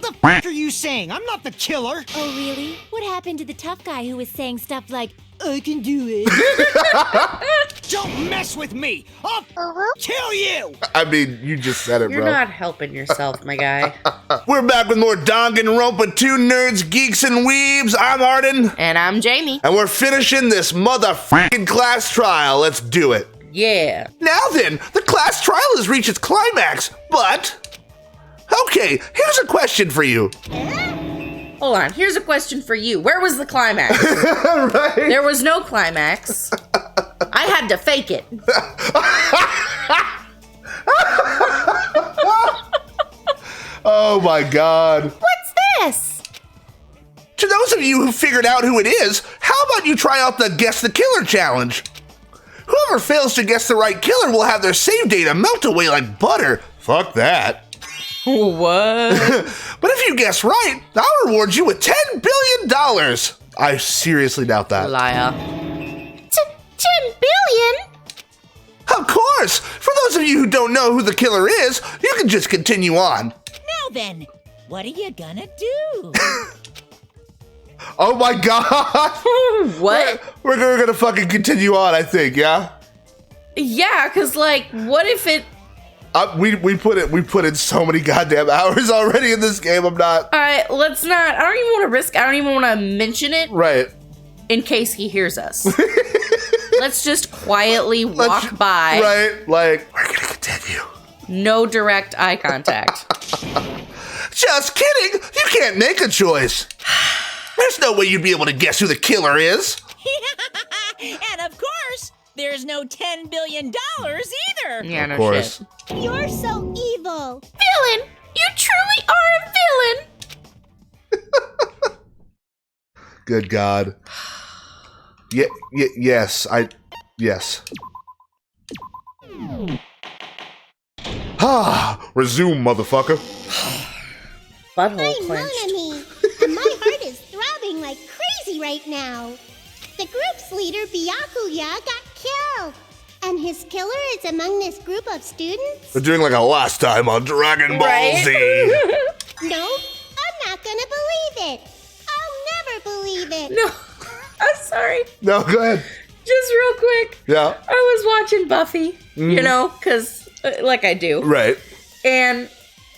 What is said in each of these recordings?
the f*** are you saying? I'm not the killer. Oh, really? What happened to the tough guy who was saying stuff like, I can do it? Don't mess with me. I'll kill you. I mean, you just said it, You're bro. not helping yourself, my guy. We're back with more Danganronpa, two nerds, geeks, and weebs. I'm Arden. And I'm Jamie. And we're finishing this motherfucking class trial. Let's do it. Yeah. Now then, the class trial has reached its climax, but... Okay, here's a question for you. Hold on, here's a question for you. Where was the climax? Right? There was no climax. I had to fake it. Oh my god. What's this? To those of you who figured out who it is, how about you try out the Guess the Killer challenge? Whoever fails to guess the right killer will have their save data melt away like butter. Fuck that. What? But if you guess right, I'll reward you with $10 billion. I seriously doubt that. Liar. 10 billion? Of course! For those of you who don't know who the killer is, you can just continue on. Now then, what are you gonna do? Oh my god! What? We're gonna fucking continue on, I think, yeah? Yeah, cause like, what if it... We put in so many goddamn hours already in this game, I'm not... Alright, let's not... I don't even want to risk... I don't even want to mention it. Right. In case he hears us. Let's just quietly walk by. Right, like, we're gonna continue. No direct eye contact. Just kidding! You can't make a choice. There's no way you'd be able to guess who the killer is. And of course, there's no $10 billion either. Yeah, no Of course. shit. You're so evil. Villain! You truly are a villain! Good God. Yes. Resume, motherfucker. Butthole I'm clenched. Monami, and my heart is throbbing like crazy right now. The group's leader, Byakuya, got killed. And his killer is among this group of students? We're doing like a last time on Dragon Ball Right? Z. No, I'm not gonna believe it. I'll never believe it. No, I'm sorry. No, go ahead. Just real quick. Yeah. I was watching Buffy, you know, because like I do. Right. And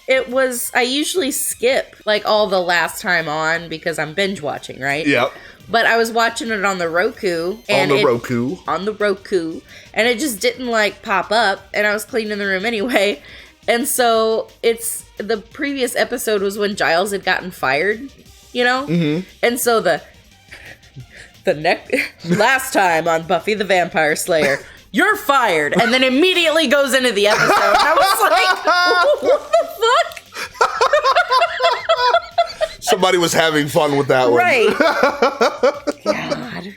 it was, I usually skip like all the last time on because I'm binge watching, right? Yep. But I was watching it on the Roku. On the Roku. On the Roku. And it just didn't like pop up. And I was cleaning the room anyway. And so the previous episode was when Giles had gotten fired, you know? Mm-hmm. And so the last time on Buffy the Vampire Slayer, you're fired. And then immediately goes into the episode. And I was like, what the fuck? Somebody was having fun with that one. Right.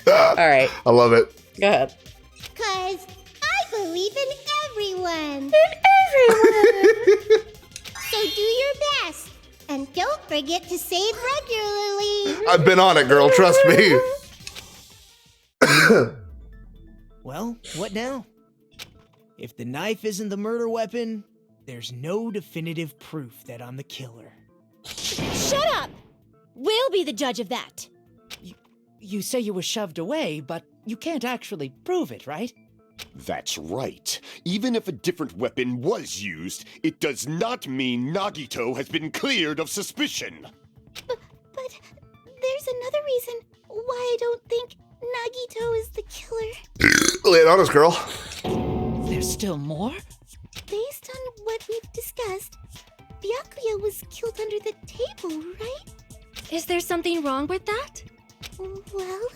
God. All right. I love it. Go ahead. Because I believe in everyone. So do your best. And don't forget to save regularly. I've been on it, girl. Trust me. Well, what now? If the knife isn't the murder weapon, there's no definitive proof that I'm the killer. Shut up! We'll be the judge of that. You say you were shoved away, but you can't actually prove it, right? That's right. Even if a different weapon was used, it does not mean Nagito has been cleared of suspicion. But there's another reason why I don't think Nagito is the killer. Lay it on us, girl. There's still more? Based on what we've discussed, Byakuya was killed under the table, right? Is there something wrong with that? Well,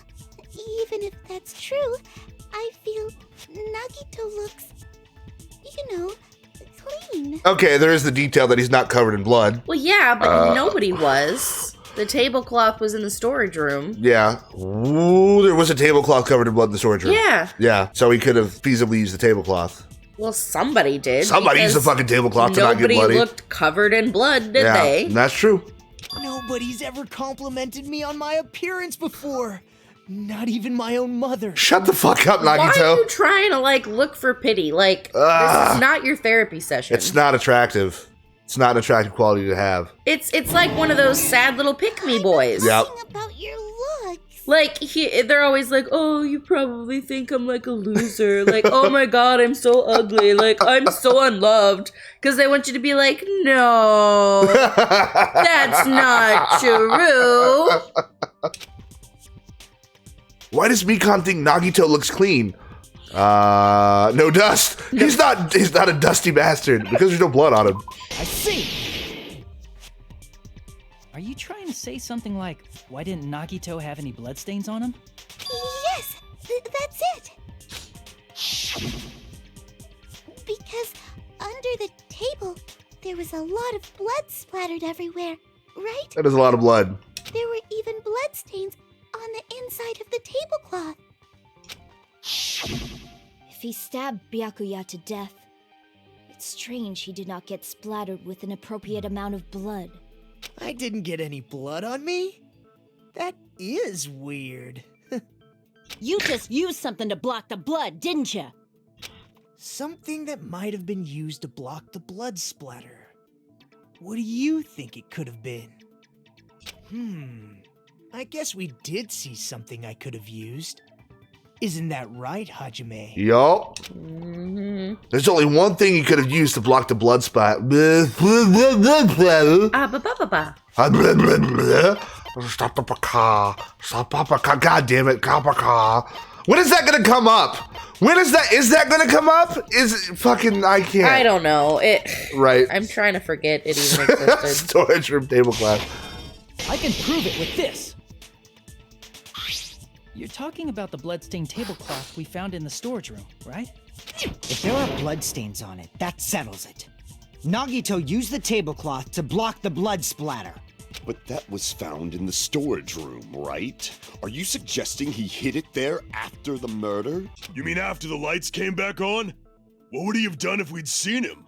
even if that's true, I feel Nagito looks, clean. Okay, there is the detail that he's not covered in blood. Well, yeah, but nobody was. The tablecloth was in the storage room. Yeah. Ooh, there was a tablecloth covered in blood in the storage room. Yeah. Yeah, so he could have feasibly used the tablecloth. Well, somebody did. Somebody used the fucking tablecloth to not get bloody. Nobody looked covered in blood, did they? That's true. Nobody's ever complimented me on my appearance before. Not even my own mother. Shut the fuck up, Why Nagito. are you trying to, look for pity? This is not your therapy session. It's not attractive. It's not an attractive quality to have. It's like one of those sad little pick-me boys. Yep. Talking about your looks. Like, they're always like, oh, you probably think I'm like a loser. Like, oh my god, I'm so ugly. Like, I'm so unloved. Because they want you to be like, no, that's not true. Why does Mikon think Nagito looks clean? No dust. He's not a dusty bastard because there's no blood on him. I see. Are you trying to say something like, why didn't Nagito have any bloodstains on him? Yes, that's it. Because under the table, there was a lot of blood splattered everywhere, right? That is a lot of blood. There were even bloodstains on the inside of the tablecloth. If he stabbed Byakuya to death, it's strange he did not get splattered with an appropriate amount of blood. I didn't get any blood on me? That is weird. You just used something to block the blood, didn't you? Something that might have been used to block the blood splatter. What do you think it could have been? I guess we did see something I could have used. Isn't that right, Hajime? Yup. There's only one thing you could have used to block the blood spot. God damn it. When is that gonna come up? Is that gonna come up? I can't. I don't know. Right. I'm trying to forget it even existed. Storage room tablecloth. I can prove it with this. You're talking about the bloodstained tablecloth we found in the storage room, right? If there are bloodstains on it, that settles it. Nagito used the tablecloth to block the blood splatter. But that was found in the storage room, right? Are you suggesting he hid it there after the murder? You mean after the lights came back on? What would he have done if we'd seen him?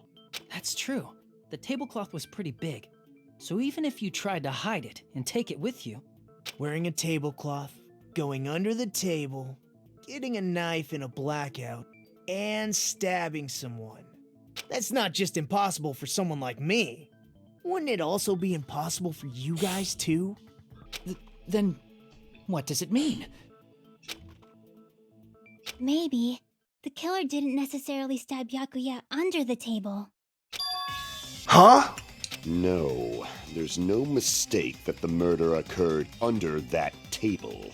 That's true. The tablecloth was pretty big. So even if you tried to hide it and take it with you... Wearing a tablecloth, going under the table, getting a knife in a blackout, and stabbing someone. That's not just impossible for someone like me. Wouldn't it also be impossible for you guys too? Then what does it mean? Maybe the killer didn't necessarily stab Byakuya under the table. Huh? No, there's no mistake that the murder occurred under that table.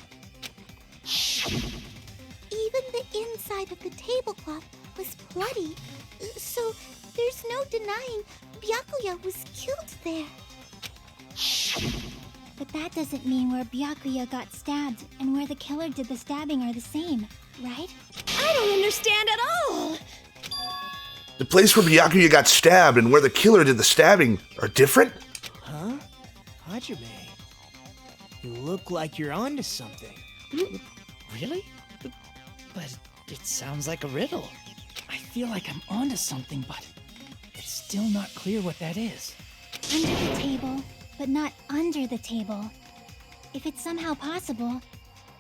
Even the inside of the tablecloth was bloody, so there's no denying Byakuya was killed there. But that doesn't mean where Byakuya got stabbed and where the killer did the stabbing are the same, right? I don't understand at all. The place where Byakuya got stabbed and where the killer did the stabbing are different? Huh? Hajime, you look like you're onto something. Really? But it sounds like a riddle. I feel like I'm onto something, but it's still not clear what that is. Under the table, but not under the table. If it's somehow possible,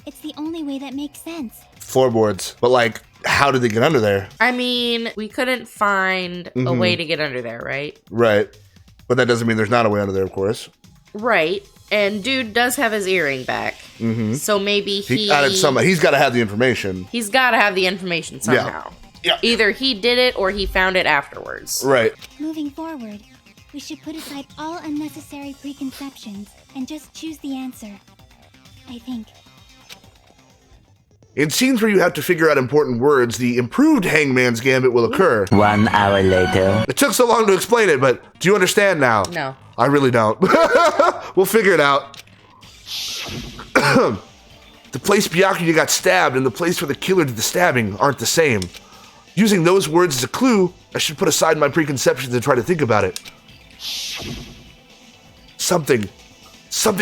it's the only way that makes sense. Floorboards. But how did they get under there? I mean, we couldn't find a way to get under there, right? Right. But that doesn't mean there's not a way under there, of course. Right. And dude does have his earring back. So maybe He's got to have the information. He's got to have the information somehow. Yeah. Either he did it or he found it afterwards. Right. Moving forward, we should put aside all unnecessary preconceptions and just choose the answer. I think. In scenes where you have to figure out important words, the improved Hangman's Gambit will occur. 1 hour later. It took so long to explain it, but do you understand now? No. I really don't. We'll figure it out. The place Byakuya got stabbed and the place where the killer did the stabbing aren't the same. Using those words as a clue, I should put aside my preconceptions and try to think about it. Something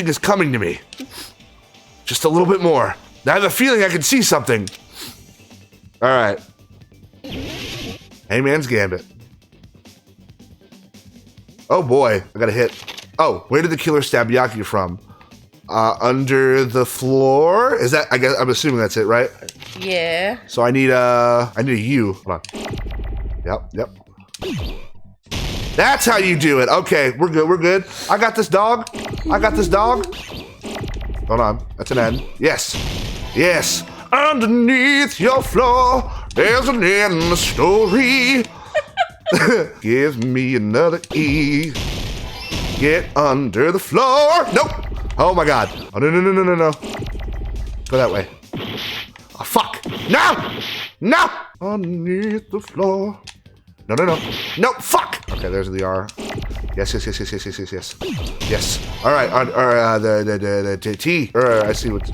is coming to me. Just a little bit more. I have a feeling I can see something. All right. Hangman's Gambit. Oh boy, I got a hit. Oh, where did the killer stab Byakuya from? Under the floor? Is that? I'm assuming that's it, right? Yeah. So I need a U. Hold on. Yep. That's how you do it. Okay, we're good, we're good. I got this, dog. I got this, dog. Hold on, that's an N. Yes, yes. Underneath your floor, there's an N in the story. Give me another E. Get under the floor. Nope. Oh my God. Oh, no, no, no, no, no, no. Go that way. Oh, fuck. No! No! Underneath the floor. No, no, no. No, fuck! Okay, there's the R. Yes, yes, yes, yes, yes, yes, yes, yes. Yes. All right, the T. I see what's...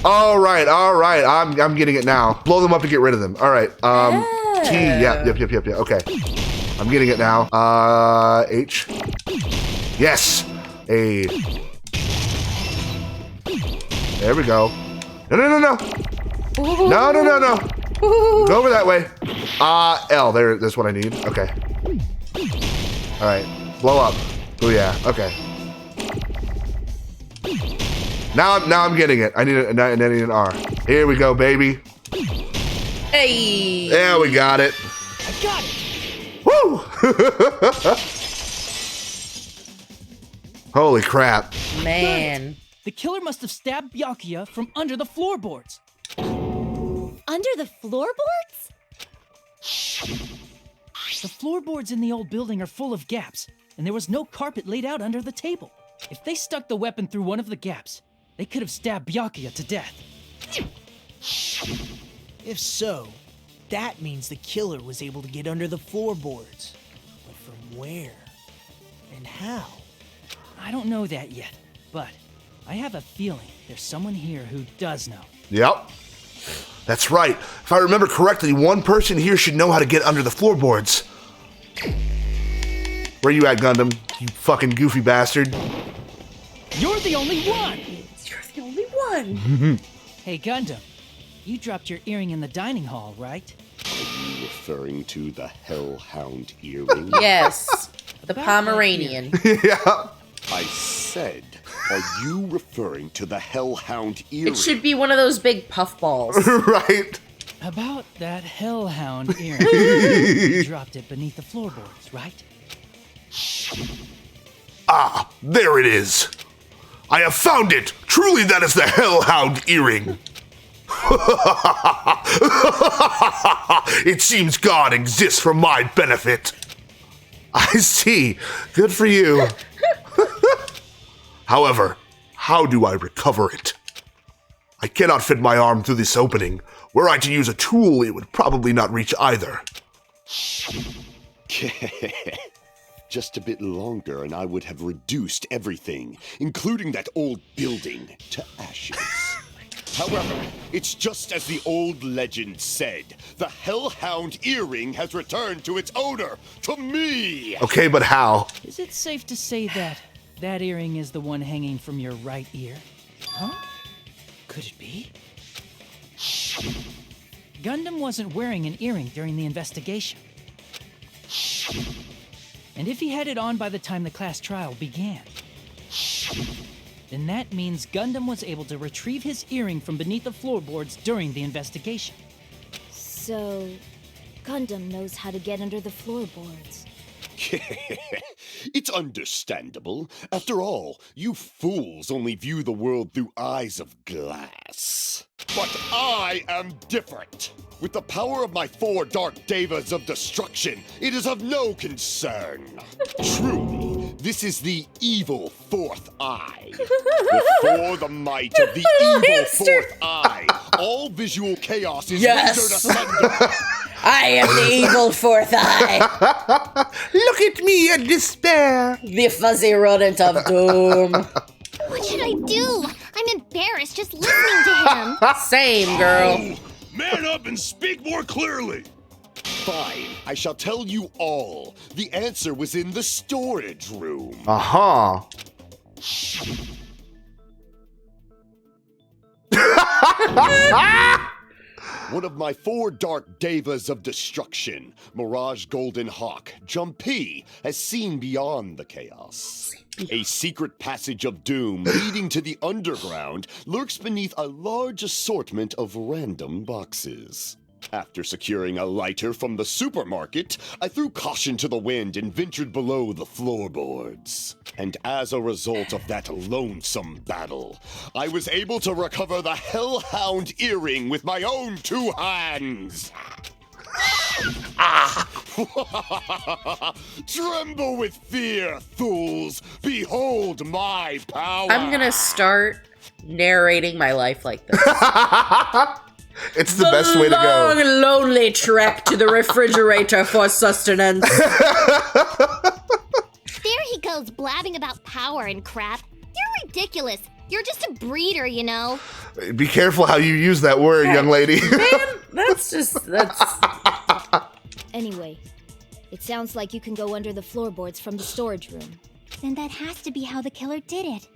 All right. I'm getting it now. Blow them up to get rid of them. All right. T. Yep. Okay. I'm getting it now. H. Yes. A. There we go. No, no, no, no. No, no, no, no. Go over that way. L. There. That's what I need. Okay. All right. Blow up. Oh yeah. Okay. Now I'm getting it. I need an R. Here we go, baby. Hey. There we got it. I got it. Woo! Holy crap. Man. The killer must have stabbed Byakuya from under the floorboards. Under the floorboards? The floorboards in the old building are full of gaps, and there was no carpet laid out under the table. If they stuck the weapon through one of the gaps, they could have stabbed Byakuya to death. If so, that means the killer was able to get under the floorboards. But from where? And how? I don't know that yet, but I have a feeling there's someone here who does know. Yep. That's right. If I remember correctly, one person here should know how to get under the floorboards. Where you at, Gundham? You fucking goofy bastard. You're the only one! You're the only one. Hey, Gundham, you dropped your earring in the dining hall, right? Are you referring to the hellhound earring? Yes. The Pomeranian. Yeah. I said, are you referring to the hellhound earring? It should be one of those big puffballs. Right. About that hellhound earring. You dropped it beneath the floorboards, right? Ah, there it is. I have found it. Truly, that is the hellhound earring. It seems God exists for my benefit. I see. Good for you. However, how do I recover it? I cannot fit my arm through this opening. Were I to use a tool, it would probably not reach either. Just a bit longer and I would have reduced everything, including that old building, to ashes. However, it's just as the old legend said. The hellhound earring has returned to its owner, to me! Okay, but how? Is it safe to say that earring is the one hanging from your right ear? Huh? Could it be? Gundham wasn't wearing an earring during the investigation. And if he had it on by the time the class trial began, then that means Gundham was able to retrieve his earring from beneath the floorboards during the investigation. So, Gundham knows how to get under the floorboards. It's understandable. After all, you fools only view the world through eyes of glass. But I am different. With the power of my 4 dark devas of destruction, it is of no concern. Truly, this is the evil 4th eye. Before the might of the evil 4th eye, all visual chaos is rendered asunder. I am the evil 4th eye. Look at me in despair. The fuzzy rodent of doom. What should I do? I'm embarrassed just listening to him. Same, girl. Man up and speak more clearly. Fine, I shall tell you all. The answer was in the storage room. Aha. One of my 4 dark devas of destruction, Mirage Golden Hawk, Jumpy, has seen beyond the chaos. A secret passage of doom leading to the underground lurks beneath a large assortment of random boxes. After securing a lighter from the supermarket, I threw caution to the wind and ventured below the floorboards. And as a result of that lonesome battle, I was able to recover the Hellhound earring with my own 2 hands. Tremble with fear, fools! Behold my power! I'm gonna start narrating my life like this. It's the best way to go. Long, lonely trek to the refrigerator for sustenance. There he goes blabbing about power and crap. You're ridiculous. You're just a breeder, you know. Be careful how you use that word, young lady. Man, that's... Anyway, it sounds like you can go under the floorboards from the storage room. Then that has to be how the killer did it.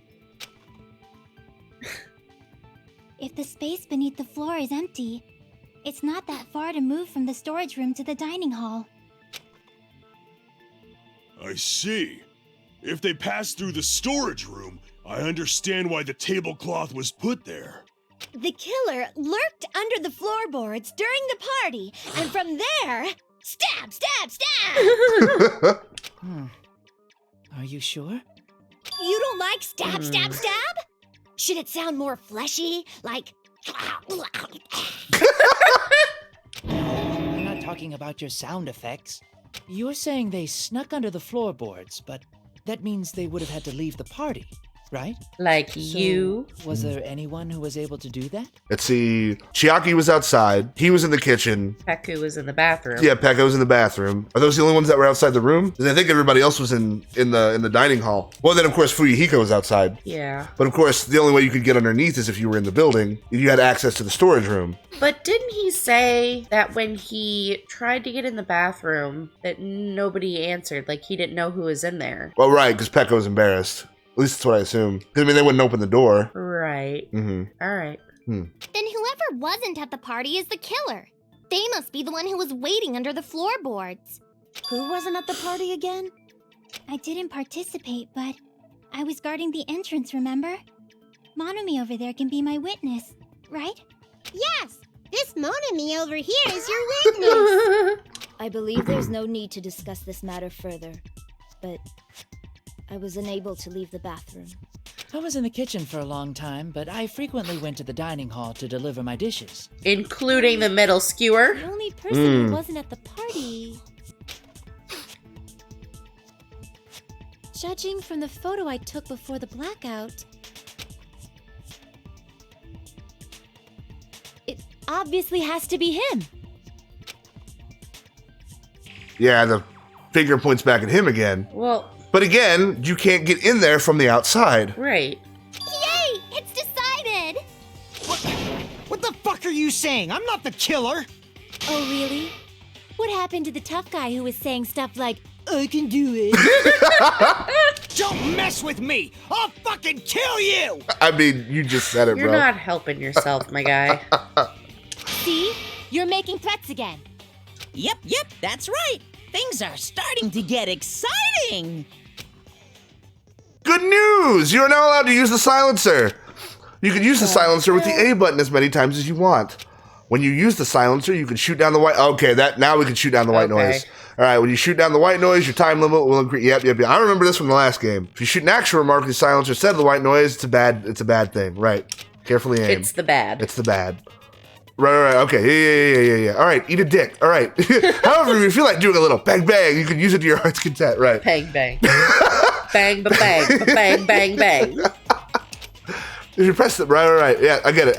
If the space beneath the floor is empty, it's not that far to move from the storage room to the dining hall. I see. If they passed through the storage room, I understand why the tablecloth was put there. The killer lurked under the floorboards during the party, and from there, stab, stab, stab! Are you sure? You don't like stab, stab, stab? Should it sound more fleshy, like... I'm not talking about your sound effects. You're saying they snuck under the floorboards, but that means they would have had to leave the party, right? Like So, you. Was there anyone who was able to do that? Let's see. Chiaki was outside. He was in the kitchen. Peku was in the bathroom. Yeah, Pekka was in the bathroom. Are those the only ones that were outside the room? 'Cause I think everybody else was in the dining hall. Well, then of course Fuyuhiko was outside. Yeah. But of course, the only way you could get underneath is if you were in the building. You had access to the storage room. But didn't he say that when he tried to get in the bathroom that nobody answered? Like he didn't know who was in there. Well, right, because Pekka was embarrassed. At least that's what I assume. 'Cause, I mean, they wouldn't open the door. Right. Mm-hmm. All right. Then whoever wasn't at the party is the killer. They must be the one who was waiting under the floorboards. Who wasn't at the party again? I didn't participate, but I was guarding the entrance, remember? Monami over there can be my witness, right? Yes! This Monami over here is your witness! I believe there's no need to discuss this matter further, but I was unable to leave the bathroom. I was in the kitchen for a long time, but I frequently went to the dining hall to deliver my dishes. Including the metal skewer. The only person who wasn't at the party... Judging from the photo I took before the blackout... it obviously has to be him. Yeah, the finger points back at him again. Well... But again, you can't get in there from the outside. Right. Yay! It's decided! What the fuck are you saying? I'm not the killer! Oh, really? What happened to the tough guy who was saying stuff like, I can do it. Don't mess with me! I'll fucking kill you! I mean, you just said it, You're bro. not helping yourself, my guy. see? You're making threats again. Yep, that's right. Things are starting to get exciting. Good news! You are now allowed to use the silencer. You can use the silencer with the A button as many times as you want. When you use the silencer, you can shoot down the white... Okay, now we can shoot down the white noise. All right, when you shoot down the white noise, your time limit will increase. Yep. I remember this from the last game. If you shoot an actual remark with the silencer instead of the white noise, it's a bad thing. Right. Carefully aim. It's the bad. It's the bad. Right. Okay. Yeah. All right, eat a dick. All right. However, if you feel like doing a little bang, bang, you can use it to your heart's content. Right. Bang, bang. Bang, ba-bang. Bang, bang, bang. If you press it, right. Yeah, I get it.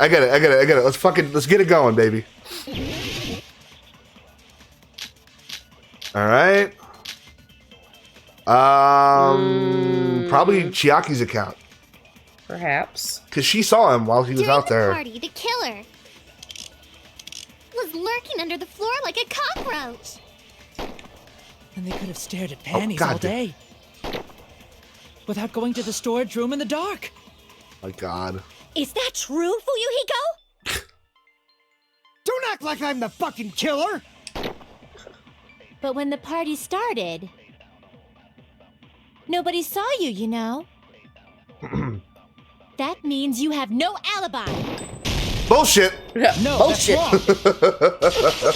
Let's get it going, baby. All right. Probably Chiaki's account. Perhaps. Because she saw him while he was During out there. the party, the killer was lurking under the floor like a cockroach. And they could have stared at panties God all day. Without going to the storage room in the dark. My God. Is that true, Fuyuhiko? Don't act like I'm the fucking killer! But when the party started, nobody saw you, you know? That means you have no alibi. bullshit. No, Bullshit. that's wrong.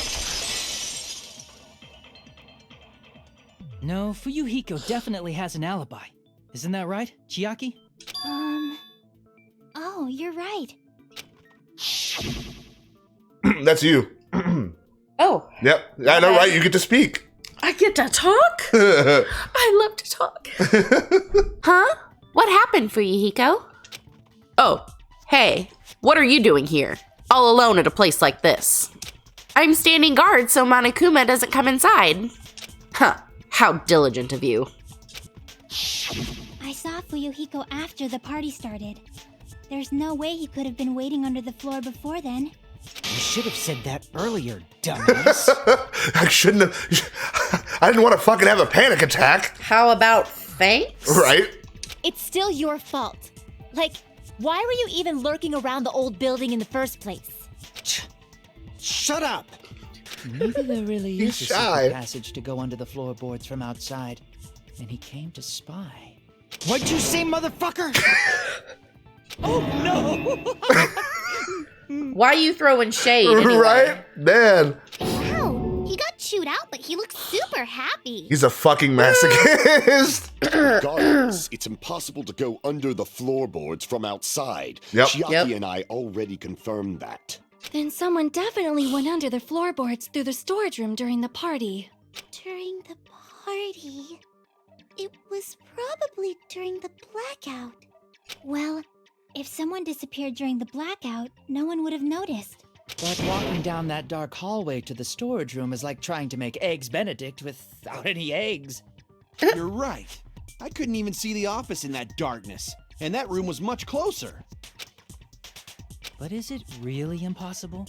No, Fuyuhiko definitely has an alibi. Isn't that right, Chiaki? Oh, you're right. That's you. Oh, Yep. I know, right? You get to speak. I get to talk? I love to talk. Huh? What happened, Fuyuhiko? Oh, hey, what are you doing here? All alone at a place like this? I'm standing guard so Monokuma doesn't come inside. Huh, how diligent of you. I saw Fuyuhiko after the party started. There's no way he could have been waiting under the floor before then. You should have said that earlier, dumbass. I shouldn't have. I didn't want to fucking have a panic attack. How about thanks? Right? It's still your fault. Like, why were you even lurking around the old building in the first place? Shut up! Maybe there really He's is a shy. secret passage to go under the floorboards from outside, and he came to spy. What'd you say, motherfucker? Oh no! Why you throwing shade anyway? Right? Man, Wow, he got chewed out, but he looks super happy. he's a fucking masochist. Regardless, it's impossible to go under the floorboards from outside. Yep. Chiaki Yep. and I already confirmed that. Then someone definitely went under the floorboards through the storage room during the party. During the party. It was probably during the blackout. Well, if someone disappeared during the blackout, no one would have noticed. But walking down that dark hallway to the storage room is like trying to make Eggs Benedict without any eggs. You're right. I couldn't even see the office in that darkness, and that room was much closer. But is it really impossible?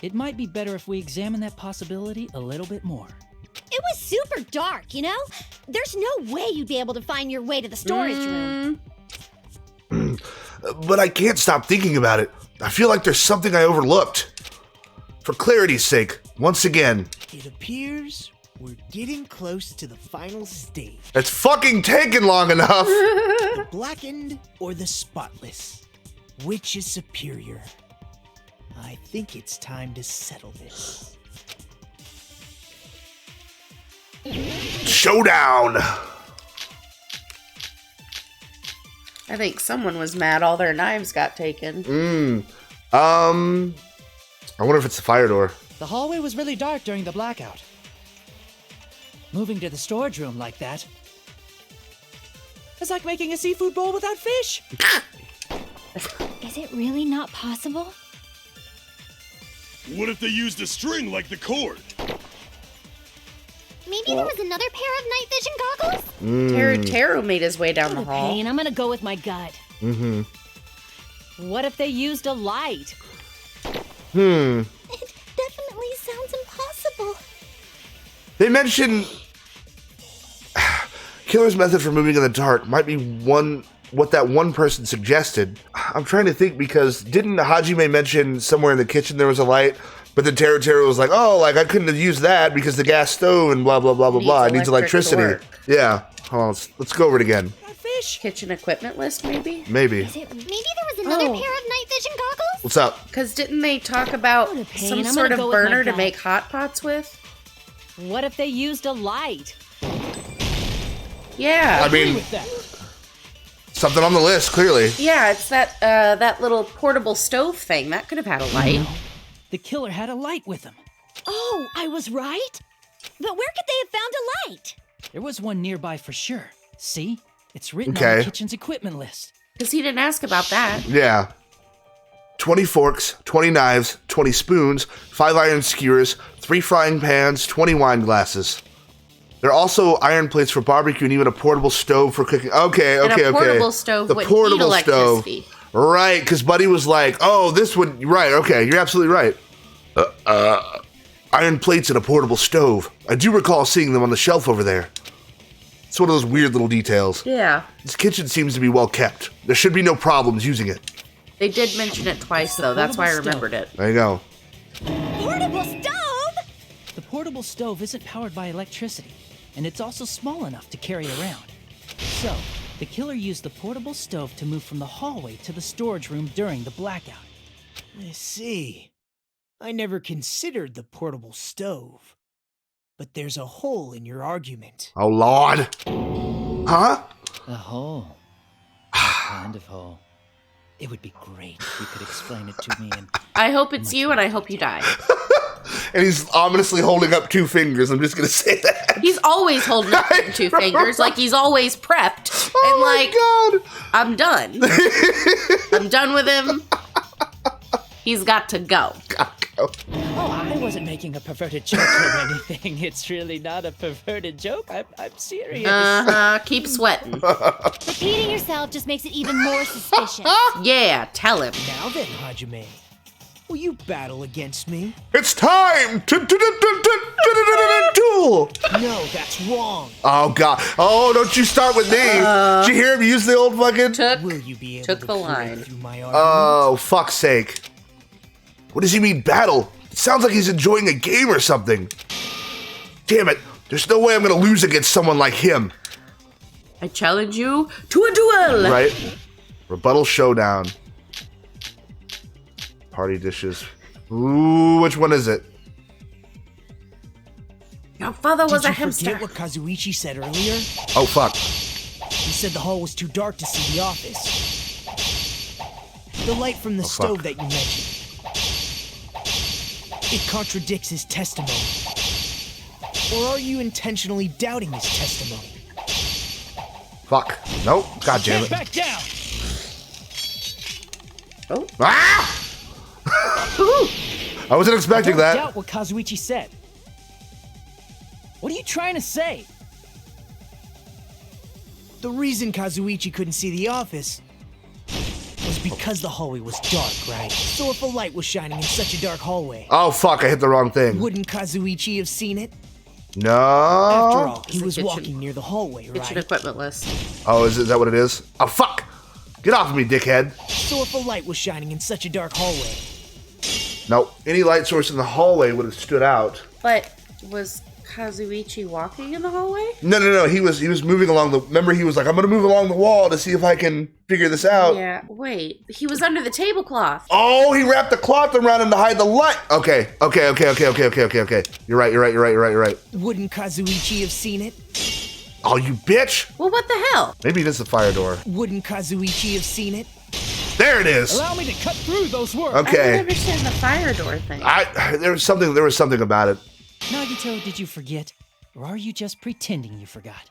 It might be better if we examine that possibility a little bit more. It was super dark, you know? There's no way you'd be able to find your way to the storage room. But I can't stop thinking about it. I feel like there's something I overlooked. For clarity's sake, once again, It appears we're getting close to the final stage. it's fucking taken long enough. The blackened or the spotless? Which is superior? I think it's time to settle this. Showdown. I think someone was mad all their knives got taken. I wonder if it's the fire door. The hallway was really dark during the blackout. Moving to the storage room like that. It's like making a seafood bowl without fish. Is it really not possible? What if they used a string like the cord? Maybe there was another pair of night vision goggles? Teruteru made his way down the hall. Pain, I'm gonna go with my gut. Mm-hmm. What if they used a light? It definitely sounds impossible. They mention killer's method for moving in the dark might be what that one person suggested. I'm trying to think because didn't Hajime mention somewhere in the kitchen there was a light? But then Teruteru was like, oh, like I couldn't have used that because the gas stove and blah, blah, blah, blah, blah. It needs electric to electricity. work. Yeah. Hold on, let's go over it again. Fish. Kitchen equipment list, maybe? Maybe. Maybe there was another pair of night vision goggles? What's up? Because didn't they talk about What a pain. some I'm sort gonna of go with my burner to gut. make hot pots with? What if they used a light? Yeah. I mean, With that. something on the list, clearly. Yeah, it's that little portable stove thing. That could have had a light. The killer had a light with him. Oh, I was right? But where could they have found a light? There was one nearby for sure. See? It's written on Okay. the kitchen's equipment list. Because he didn't ask about that. Yeah. 20 forks, 20 knives, 20 spoons, 5 iron skewers, 3 frying pans, 20 wine glasses. There are also iron plates for barbecue and even a portable stove for cooking. Okay. And a portable stove The wouldn't need portable stove. electricity. Right, because Buddy was like, oh, this would... Right, okay, you're absolutely right. Iron plates and a portable stove. I do recall seeing them on the shelf over there. It's one of those weird little details. Yeah. This kitchen seems to be well kept. There should be no problems using it. They did mention it twice, though. That's why I remembered it. There you go. Portable stove? The portable stove isn't powered by electricity, and it's also small enough to carry around. So, the killer used the portable stove to move from the hallway to the storage room during the blackout. I see. I never considered the portable stove. But there's a hole in your argument. Oh, Lord. Huh? A hole. What kind of hole? It would be great if you could explain it to me. And I hope it's you, and I hope you die. And he's ominously holding up 2 fingers. I'm just going to say that. He's always holding up 2 fingers, like he's always prepped. And like, God. I'm done. I'm done with him. He's got to go. oh, I wasn't making a perverted joke or anything. It's really not a perverted joke. I'm serious. Keep sweating. Repeating yourself just makes it even more suspicious. Yeah, tell him. Now then, Hajime, will you battle against me? It's time to duel. No, that's wrong. Oh, God. Oh, don't you start with me. Did you hear him use the old fucking... Will you be able Took to the play line. through my argument? Oh, fuck's sake. What does he mean, battle? It sounds like he's enjoying a game or something. Damn it. There's no way I'm going to lose against someone like him. I challenge you to a duel. Right? Rebuttal showdown. Party dishes. Ooh, which one is it? Your father was Did a you hamster. forget what Kazuichi said earlier? Oh, fuck. He said the hall was too dark to see the office. The light from the fuck. stove that you mentioned. It contradicts his testimony. Or are you intentionally doubting his testimony? Fuck. Nope. God damn it. Back down. Oh. Ah! I wasn't expecting Don't that. doubt what Kazuichi said. What are you trying to say? The reason Kazuichi couldn't see the office was because the hallway was dark, right? So if a light was shining in such a dark hallway, Oh, fuck. I hit the wrong thing. wouldn't Kazuichi have seen it? No. After all, he It's a was kitchen- walking near the hallway, Kitchen right? equipment list. Oh, is that what it is? Oh, fuck. Get off of me, dickhead. So if a light was shining in such a dark hallway, Nope. Any light source in the hallway would have stood out. But was Kazuichi walking in the hallway? No. He was moving along the... Remember, he was like, I'm going to move along the wall to see if I can figure this out. Yeah. Wait. He was under the tablecloth. Oh, he wrapped the cloth around him to hide the light. Okay. You're right. wouldn't Kazuichi have seen it? Oh, you bitch. Well, what the hell? Maybe it is the fire door. Wouldn't Kazuichi have seen it? There it is. Allow me to cut through those words. I don't Okay. understand the fire door thing. There was something about it. Nagito, did you forget? Or are you just pretending you forgot?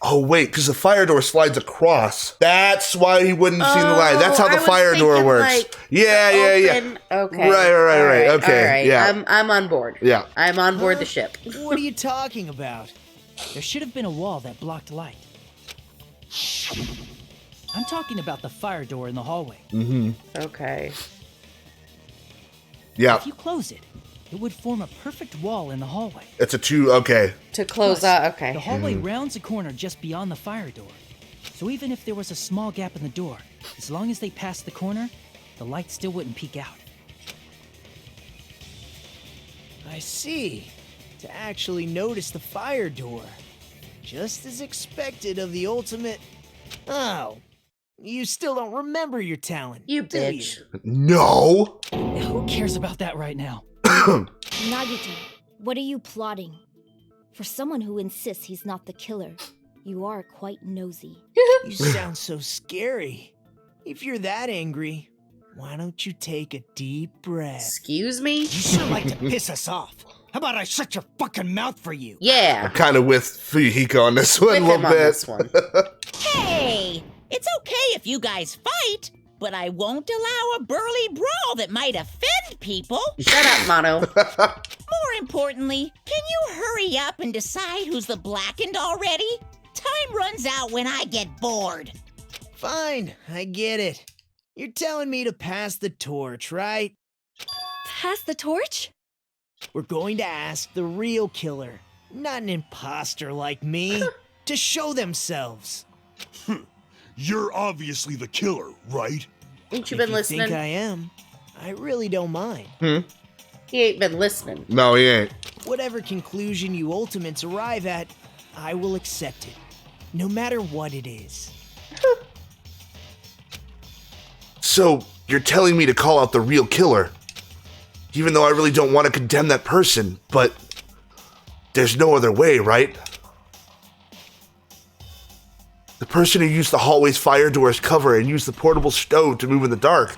Oh, wait, because the fire door slides across. That's why he wouldn't have seen the light. That's how I the was fire door thinking, works. like, Yeah. open- Okay. Right. Okay, All right. yeah. I'm on board. Yeah. I'm on board the ship. What are you talking about? There should have been a wall that blocked light. I'm talking about the fire door in the hallway. Okay. Yeah. If you close it, it would form a perfect wall in the hallway. It's a 2, okay. To close Plus, out. Okay. The hallway rounds a corner just beyond the fire door. So even if there was a small gap in the door, as long as they passed the corner, the light still wouldn't peek out. I see. To actually notice the fire door. Just as expected of the ultimate... Oh. You still don't remember your talent, You do bitch. No. Who cares about that right now? Nagito, what are you plotting? For someone who insists he's not the killer, you are quite nosy. You sound so scary. If you're that angry, why don't you take a deep breath? Excuse me? You sure like to piss us off. How about I shut your fucking mouth for you? Yeah. I'm kind of with Fuyuhiko on this one With a little him on bit. this one. Hey, it's okay if you guys fight, but I won't allow a burly brawl that might offend people. Shut up, Mono. More importantly, can you hurry up and decide who's the blackened already? Time runs out when I get bored. Fine, I get it. You're telling me to pass the torch, right? Pass the torch? We're going to ask the real killer, not an imposter like me, to show themselves. You're obviously the killer, right? Ain't you If been you listening? think I am, I really don't mind. He ain't been listening. No, he ain't. Whatever conclusion you ultimates arrive at, I will accept it, no matter what it is. So, you're telling me to call out the real killer? Even though I really don't want to condemn that person, but there's no other way, right? The person who used the hallway's fire door as cover and used the portable stove to move in the dark.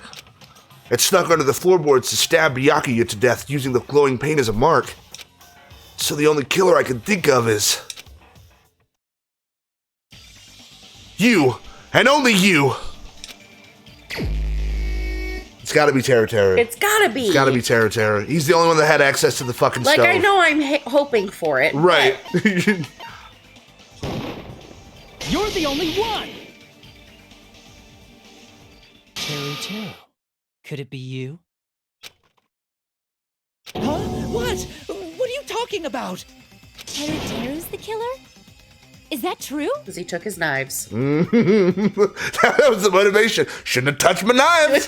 And snuck under the floorboards to stab Byakuya to death using the glowing paint as a mark. So the only killer I can think of is... you, and only you. It's gotta be Teruteru. It's gotta be. It's gotta be Teruteru. He's the only one that had access to the fucking Like, stove. I know I'm hoping for it. Right. You're the only one! Teruteru. Could it be you? Huh? What? What are you talking about? Teruteru's the killer? Is that true? Because he took his knives. That was the motivation. Shouldn't have touched my knives.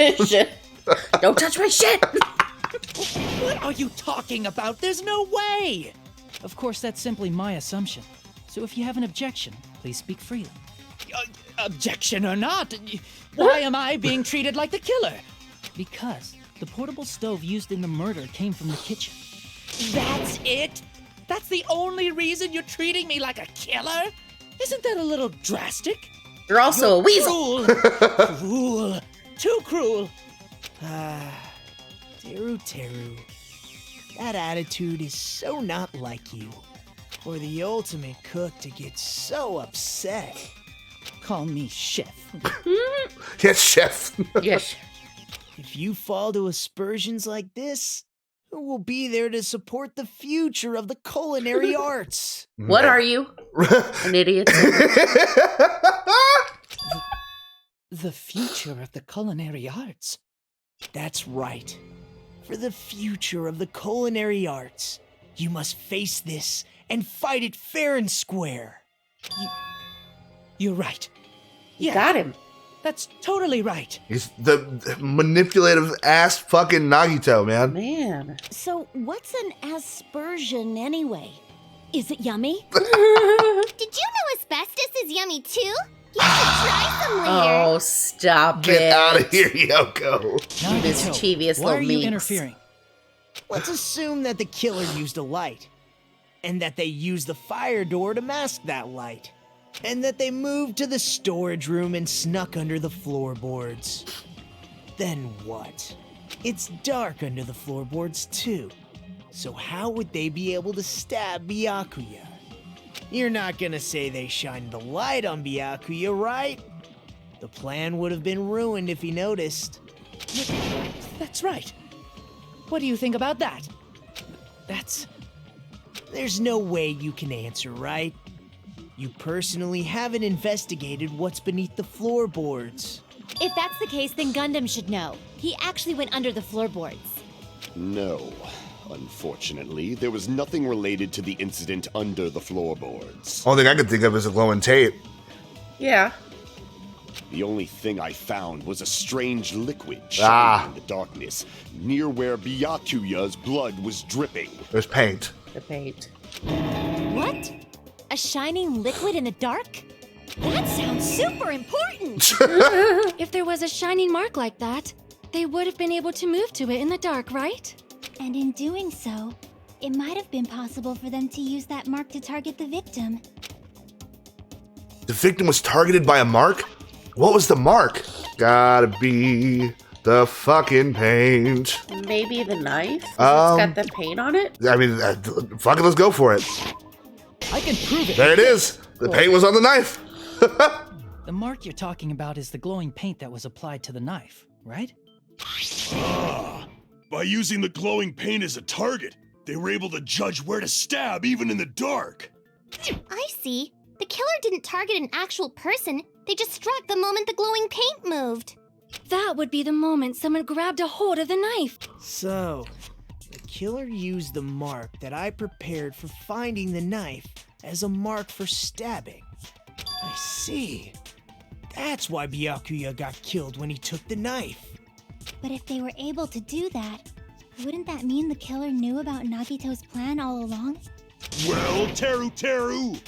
Don't touch my shit! What are you talking about? There's no way! Of course, that's simply my assumption. So if you have an objection, please speak freely. Objection or not, why am I being treated like the killer? Because the portable stove used in the murder came from the kitchen. That's it? That's the only reason you're treating me like a killer? Isn't that a little drastic? You're also a weasel. Cruel. Cruel. Too cruel. Teruteru. That attitude is so not like you. For the ultimate cook to get so upset. Call me chef. Yes, chef. Yes. If you fall to aspersions like this, who will be there to support the future of the culinary arts? What are you? An idiot. The future of the culinary arts. That's right. For the future of the culinary arts, you must face this and fight it fair and square. You're right. You got him. That's totally right. He's the manipulative ass fucking Nagito, man. Man. So, what's an aspersion anyway? Is it yummy? Did you know asbestos is yummy too? You should try some later. Oh, stop Get it. out of here, Yoko. This mischievous why little are you meeks. interfering? Let's assume that the killer used a light, and that they used the fire door to mask that light, and that they moved to the storage room and snuck under the floorboards. Then what? It's dark under the floorboards too, so how would they be able to stab Byakuya? You're not gonna say they shined the light on Byakuya, right? The plan would have been ruined if he noticed. That's right. What do you think about that? There's no way you can answer, right? You personally haven't investigated what's beneath the floorboards. If that's the case, then Gundham should know. He actually went under the floorboards. No. Unfortunately, there was nothing related to the incident under the floorboards. Only thing I could think of is a glowing tape. Yeah. The only thing I found was a strange liquid shining in the darkness, near where Byakuya's blood was dripping. There's paint. The paint. What? A shining liquid in the dark? That sounds super important! If there was a shining mark like that, they would have been able to move to it in the dark, right? And in doing so, it might have been possible for them to use that mark to target the victim. The victim was targeted by a mark? What was the mark? Gotta be the fucking paint. Maybe the knife? It's got the paint on it? I mean, fuck it, let's go for it. I can prove it. There it is. The paint was on the knife. The mark you're talking about is the glowing paint that was applied to the knife, right? By using the glowing paint as a target, they were able to judge where to stab even in the dark. I see. The killer didn't target an actual person. They just struck the moment the glowing paint moved. That would be the moment someone grabbed a hold of the knife. So, the killer used the mark that I prepared for finding the knife as a mark for stabbing. I see. That's why Byakuya got killed when he took the knife. But if they were able to do that, wouldn't that mean the killer knew about Nagito's plan all along? Well, Teruteru!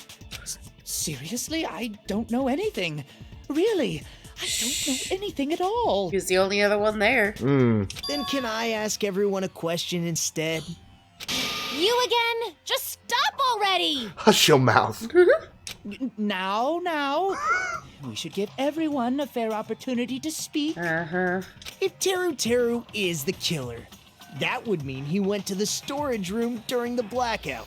Seriously? I don't know anything. Really? I don't know anything at all. He was the only other one there. Then can I ask everyone a question instead? You again? Just stop already! Hush your mouth. Now. We should give everyone a fair opportunity to speak. If Teruteru is the killer, that would mean he went to the storage room during the blackout.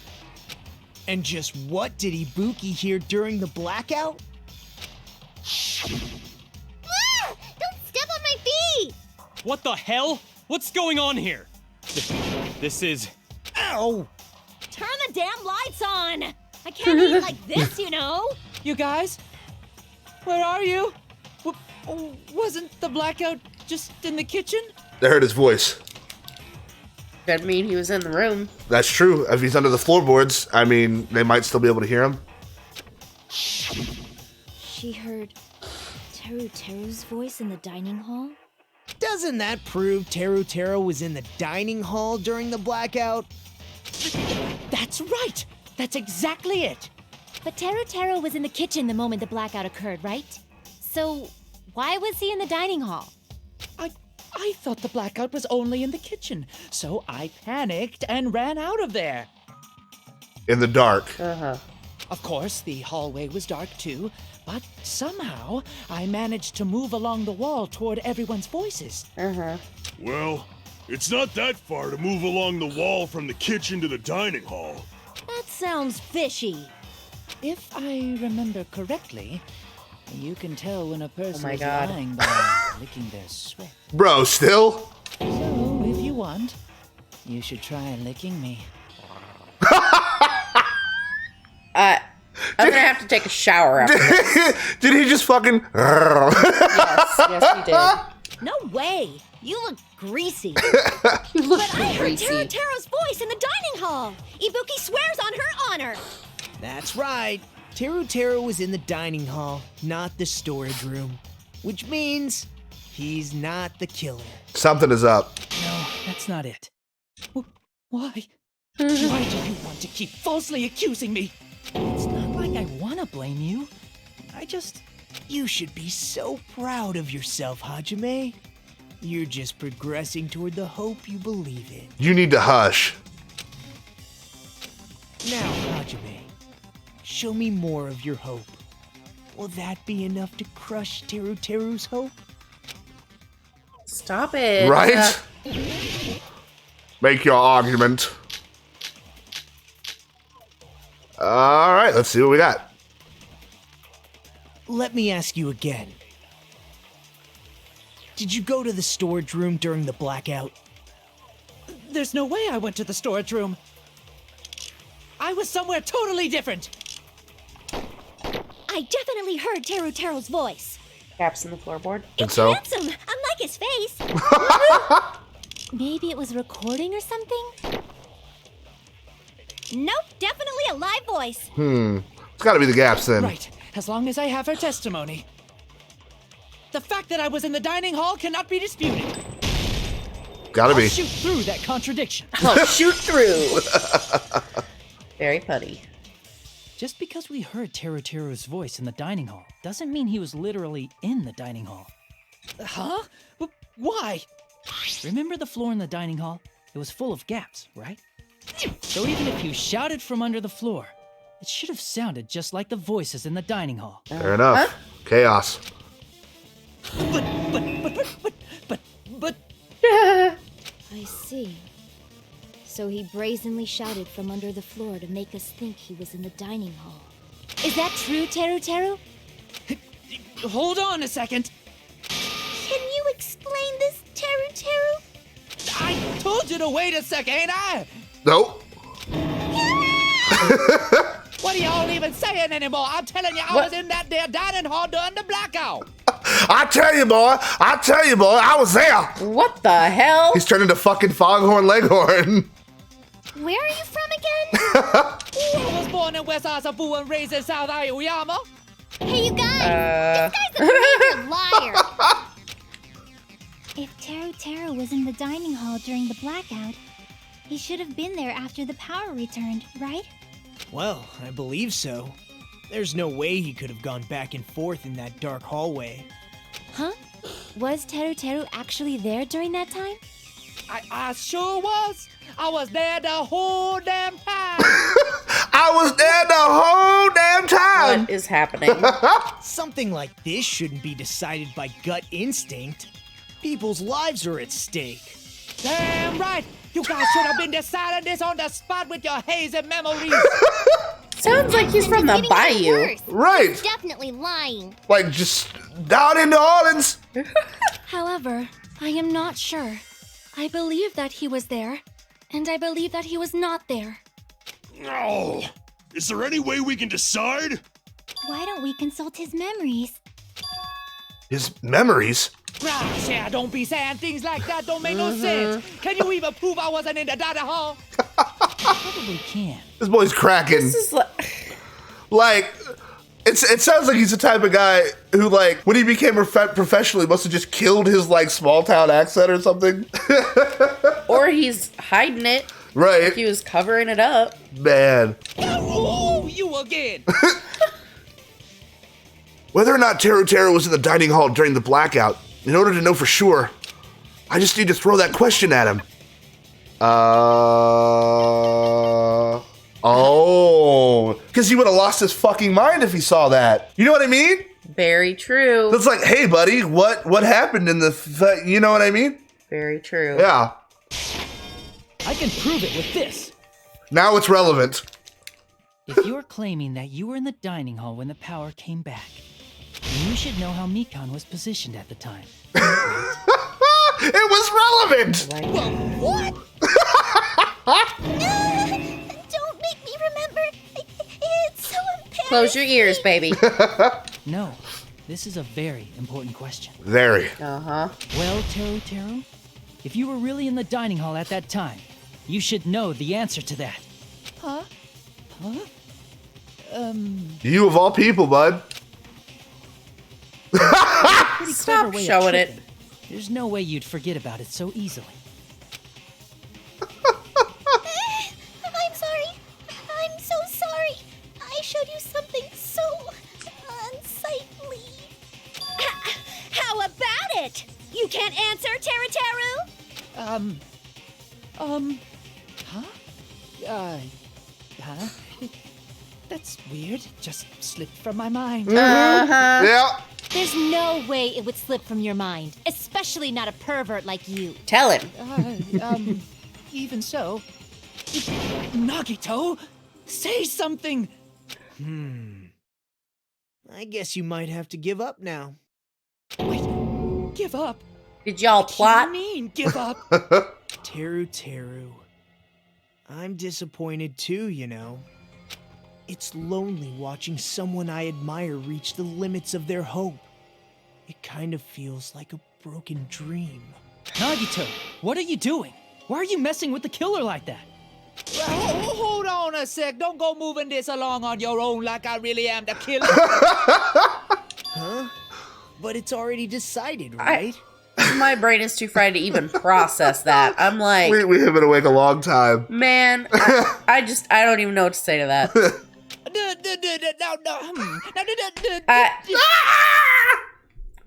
And just what did Ibuki hear during the blackout? Don't step on my feet! What the hell? What's going on here? This is... Ow! Turn the damn lights on! I can't eat like this, you know? You guys? Where are you? Wasn't the blackout just in the kitchen? They heard his voice. Could mean he was in the room. That's true. If he's under the floorboards, I mean, they might still be able to hear him. She heard Teruteru's voice in the dining hall? Doesn't that prove Teruteru was in the dining hall during the blackout? That's right! That's exactly it! But Teruteru was in the kitchen the moment the blackout occurred, right? So, why was he in the dining hall? I thought the blackout was only in the kitchen, so I panicked and ran out of there. In the dark. Of course, the hallway was dark too, but somehow I managed to move along the wall toward everyone's voices. Well, it's not that far to move along the wall from the kitchen to the dining hall. That sounds fishy. If I remember correctly, you can tell when a person is God. lying by licking their sweat. Bro, still? So, if you want, you should try licking me. I'm gonna have to take a shower after this. Did he just fucking... Yes, he did. No way! You look greasy. You look But I heard greasy. Teruteru's voice in the dining hall! Ibuki swears on her honor! That's right. Teruteru was in the dining hall, not the storage room. Which means he's not the killer. Something is up. No, that's not it. Why? Why do you want to keep falsely accusing me? It's not like I want to blame you. You should be so proud of yourself, Hajime. You're just progressing toward the hope you believe in. You need to hush. Now, Hajime, show me more of your hope. Will that be enough to crush Teruteru's hope? Stop it. Right? Make your argument. All right, let's see what we got. Let me ask you again. Did you go to the storage room during the blackout? There's no way I went to the storage room. I was somewhere totally different. I definitely heard Teruteru's voice. Gaps in the floorboard. Think so? Handsome, unlike his face. Maybe it was a recording or something? Nope, definitely a live voice. It's gotta be the gaps then. Right, as long as I have her testimony. The fact that I was in the dining hall cannot be disputed. Gotta be. I'll shoot through that contradiction. I'll shoot through. Very funny. Just because we heard Teruteru's voice in the dining hall doesn't mean he was literally in the dining hall. Huh? Why? Remember the floor in the dining hall? It was full of gaps, right? So even if you shouted from under the floor, it should have sounded just like the voices in the dining hall. Fair enough. Chaos. But... I see. So he brazenly shouted from under the floor to make us think he was in the dining hall. Is that true, Teruteru? Hold on a second. Can you explain this, Teruteru? I told you to wait a second, ain't I? Nope. What are y'all even saying anymore? I'm telling you, I was in that there dining hall during the blackout. I tell you, boy, I was there. What the hell? He's turning to fucking Foghorn Leghorn. Where are you from again? I was born in West Asabu and raised in South Aoyama. Hey, you guys! This guy's a major liar! If Teruteru was in the dining hall during the blackout, he should have been there after the power returned, right? Well, I believe so. There's no way he could have gone back and forth in that dark hallway. Huh? Was Teruteru actually there during that time? I sure was. I was there the whole damn time. I was there the whole damn time. What is happening? Something like this shouldn't be decided by gut instinct. People's lives are at stake. Damn right. You guys should have been deciding this on the spot with your hazy memories. Sounds like he's from the bayou. Right. He's definitely lying. Like, just down in New Orleans. However, I am not sure. I believe that he was there, and I believe that he was not there. Oh, is there any way we can decide? Why don't we consult his memories? His memories? Gosh, yeah, don't be saying things like that. Don't make no sense. Can you even prove I wasn't in the dining hall? Probably can. This boy's cracking. This is like, it sounds like he's the type of guy who, like, when he became professional, he must have just killed his, like, small town accent or something. Or he's hiding it. Right. Like he was covering it up. Man. Oh, you again. Whether or not Teruteru was in the dining hall during the blackout, in order to know for sure, I just need to throw that question at him. Oh, because he would have lost his fucking mind if he saw that. You know what I mean? Very true. It's like, hey, buddy, what happened in the, you know what I mean? Very true. Yeah. I can prove it with this. Now it's relevant. If you're claiming that you were in the dining hall when the power came back, then you should know how Mikan was positioned at the time. It was relevant! Well, what? Don't make me remember. It's so embarrassing. Close your ears, baby. No, this is a very important question. Very. Uh-huh. Well, Teruteru, if you were really in the dining hall at that time, you should know the answer to that. Huh? Huh? You of all people, bud. Pretty Stop clever way of showing it. tripping. There's no way you'd forget about it so easily. I'm sorry. I'm so sorry. I showed you something so unsightly. How about it? You can't answer, Teruteru? Huh? That's weird. Just slipped from my mind. Uh-huh. Yeah. There's no way it would slip from your mind, especially not a pervert like you. Tell him. Even so. Nagito, say something. I guess you might have to give up now. Wait, give up? Did y'all plot? What do you mean, give up? Teruteru. I'm disappointed too, you know. It's lonely watching someone I admire reach the limits of their hope. It kind of feels like a broken dream. Nagito, what are you doing? Why are you messing with the killer like that? Hold on a sec. Don't go moving this along on your own like I really am the killer. Huh? But it's already decided, right? My brain is too fried to even process that. I'm like... We have been awake a long time. Man, I don't even know what to say to that.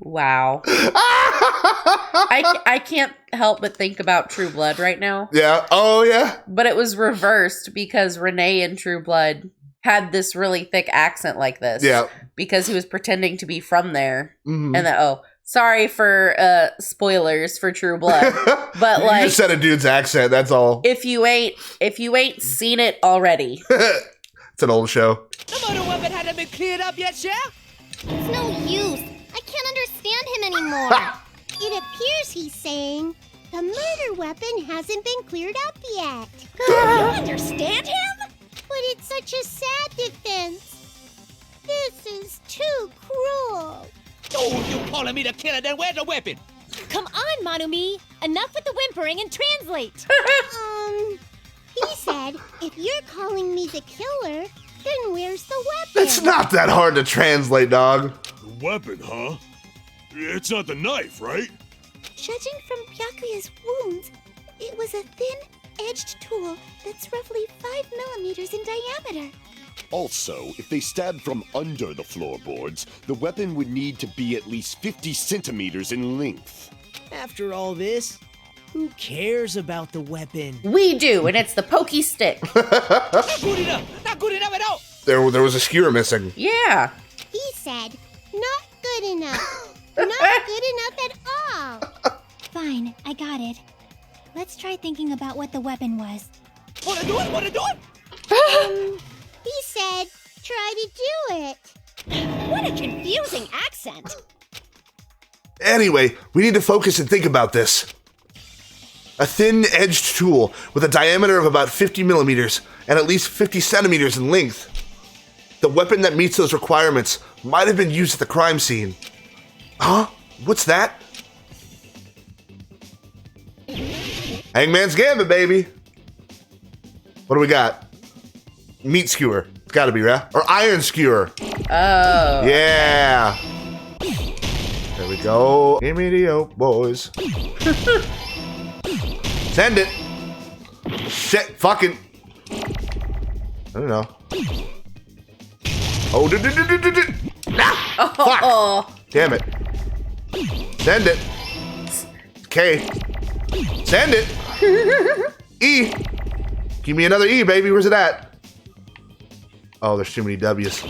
Wow. I can't help but think about True Blood right now. Yeah. Oh, yeah. But it was reversed because Renee in True Blood had this really thick accent like this. Yeah. Because he was pretending to be from there. Mm-hmm. And then, sorry for spoilers for True Blood. But you like, just said a dude's accent, that's all. If you ain't seen it already. It's an old show. The murder weapon hadn't been cleared up yet, Chef? It's no use. I can't understand him anymore. It appears he's saying the murder weapon hasn't been cleared up yet. You understand him? But it's such a sad defense. This is too cruel. Oh, you calling me the killer, then where's the weapon? Come on, Monumi. Enough with the whimpering and translate. He said, if you're calling me the killer, then where's the weapon? It's not that hard to translate, dog. The weapon, huh? It's not the knife, right? Judging from Byakuya's wounds, it was a thin, edged tool that's roughly 5 millimeters in diameter. Also, if they stabbed from under the floorboards, the weapon would need to be at least 50 centimeters in length. After all this, who cares about the weapon? We do, and it's the pokey stick. Not good enough! Not good enough at all! There was a skewer missing. Yeah. He said, not good enough. Not good enough at all. Fine, I got it. Let's try thinking about what the weapon was. Wanna do it? Wanna do it? He said, try to do it. What a confusing accent. Anyway, we need to focus and think about this. A thin-edged tool with a diameter of about 50 millimeters and at least 50 centimeters in length. The weapon that meets those requirements might have been used at the crime scene. Huh? What's that? Hangman's Gambit, baby. What do we got? Meat skewer. It's gotta be, right? Or iron skewer. Oh. Yeah. There we go. Give me the oak, boys. Send it. Shit, fucking. I don't know. Oh, fuck. Damn it. Send it. Okay. Send it. E. Give me another E, baby. Where's it at? Oh, there's too many W's.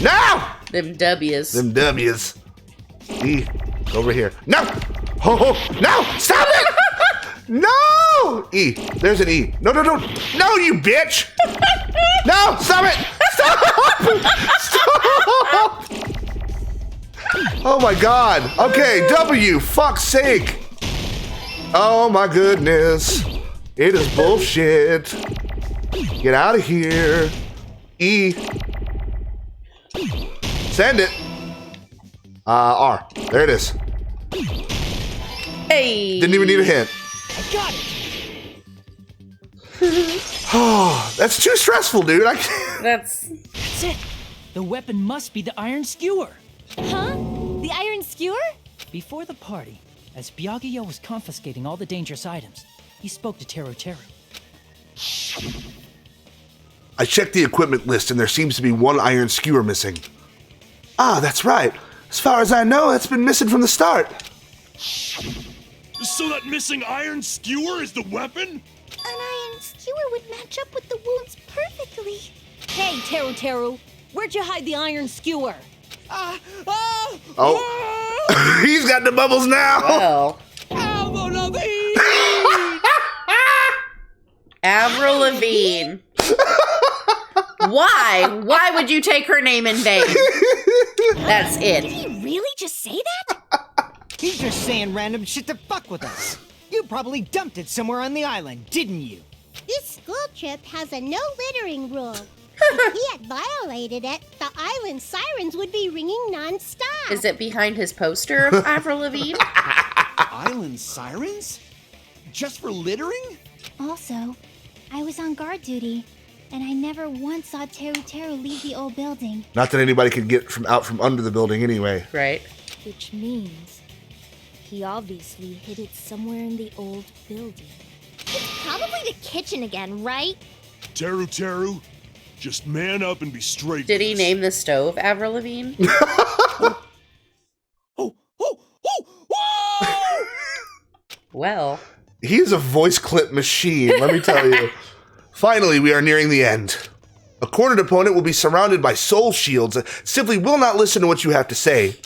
No! Them W's. Them W's. E. Over here. No! Oh, no! Stop it! No! E. There's an E. No, no, no. No, you bitch! No! Stop it! Stop! Stop! Oh my god. Okay, W. Fuck's sake. Oh my goodness. It is bullshit. Get out of here. E. Send it. R. There it is. Hey. Didn't even need a hint. I got it. Oh, that's too stressful, dude. I can't. That's it. The weapon must be the iron skewer. Huh? The iron skewer? Before the party, as Byakuya was confiscating all the dangerous items, he spoke to Teruteru. I checked the equipment list and there seems to be one iron skewer missing. Ah, that's right. As far as I know, it's been missing from the start. So that missing iron skewer is the weapon? An iron skewer would match up with the wounds perfectly. Hey, Teruteru, where'd you hide the iron skewer? Oh, he's got the bubbles now. well. Avril Lavigne. Why? Why would you take her name in vain? That's it. Did he really just say that? He's just saying random shit to fuck with us. You probably dumped it somewhere on the island, didn't you? This school trip has a no littering rule. If he had violated it, the island sirens would be ringing non-stop. Is it behind his poster of Avril Lavigne? Island sirens? Just for littering? Also, I was on guard duty, and I never once saw Teruteru leave the old building. Not that anybody could get out from under the building anyway. Right. Which means he obviously hid it somewhere in the old building. It's probably the kitchen again, right? Teruteru, just man up and be straight. Did he name the stove Avril Lavigne? Well. He is a voice clip machine, let me tell you. Finally, we are nearing the end. A cornered opponent will be surrounded by soul shields that simply will not listen to what you have to say.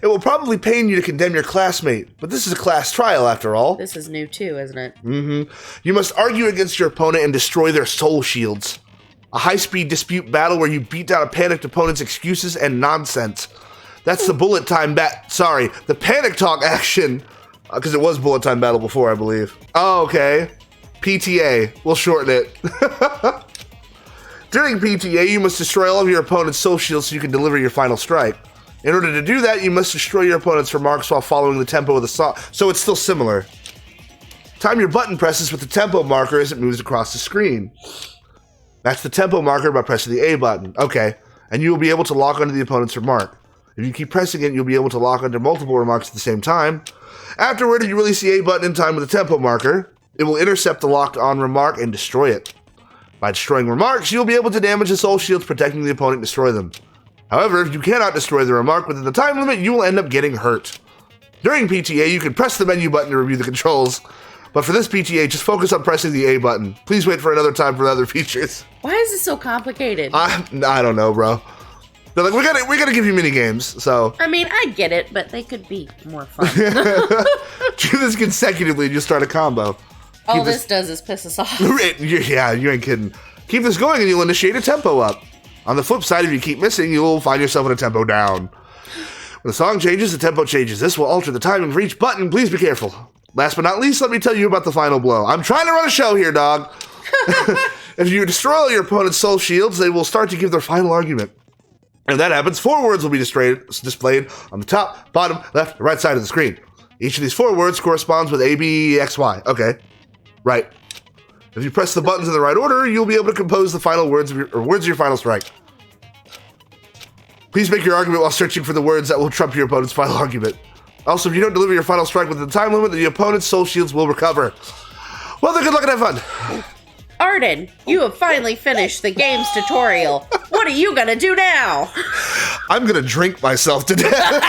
It will probably pain you to condemn your classmate, but this is a class trial after all. This is new too, isn't it? Mm-hmm. You must argue against your opponent and destroy their soul shields. A high-speed dispute battle where you beat down a panicked opponent's excuses and nonsense. That's the the panic talk action. Because it was bullet time battle before, I believe. Oh, okay. PTA. We'll shorten it. During PTA, you must destroy all of your opponent's soul shields so you can deliver your final strike. In order to do that, you must destroy your opponent's remarks while following the tempo of the song. So it's still similar. Time your button presses with the tempo marker as it moves across the screen. Match the tempo marker by pressing the A button. Okay. And you will be able to lock onto the opponent's remark. If you keep pressing it, you'll be able to lock onto multiple remarks at the same time. Afterward, you release the A button in time with the tempo marker. It will intercept the locked-on remark and destroy it. By destroying remarks, you'll be able to damage the soul shields protecting the opponent and destroy them. However, if you cannot destroy the remark within the time limit, you will end up getting hurt. During PTA, you can press the menu button to review the controls, but for this PTA, just focus on pressing the A button. Please wait for another time for the other features. Why is this so complicated? I don't know, bro. They're like, we gotta give you mini games, so. I mean, I get it, but they could be more fun. Do this consecutively and you start a combo. All this does is piss us off. Yeah, you ain't kidding. Keep this going and you'll initiate a tempo up. On the flip side, if you keep missing, you'll find yourself in a tempo down. When the song changes, the tempo changes. This will alter the timing for each button. Please be careful. Last but not least, let me tell you about the final blow. I'm trying to run a show here, dog. If you destroy all your opponent's soul shields, they will start to give their final argument. And if that happens, 4 words will be displayed on the top, bottom, left, and right side of the screen. Each of these 4 words corresponds with A, B, X, Y. Okay. Right. If you press the buttons in the right order, you'll be able to compose the final words of your final strike. Please make your argument while searching for the words that will trump your opponent's final argument. Also, if you don't deliver your final strike within the time limit, the opponent's soul shields will recover. Well, then good luck and have fun. Arden, you have finally finished the game's tutorial. What are you gonna do now? I'm gonna drink myself to death.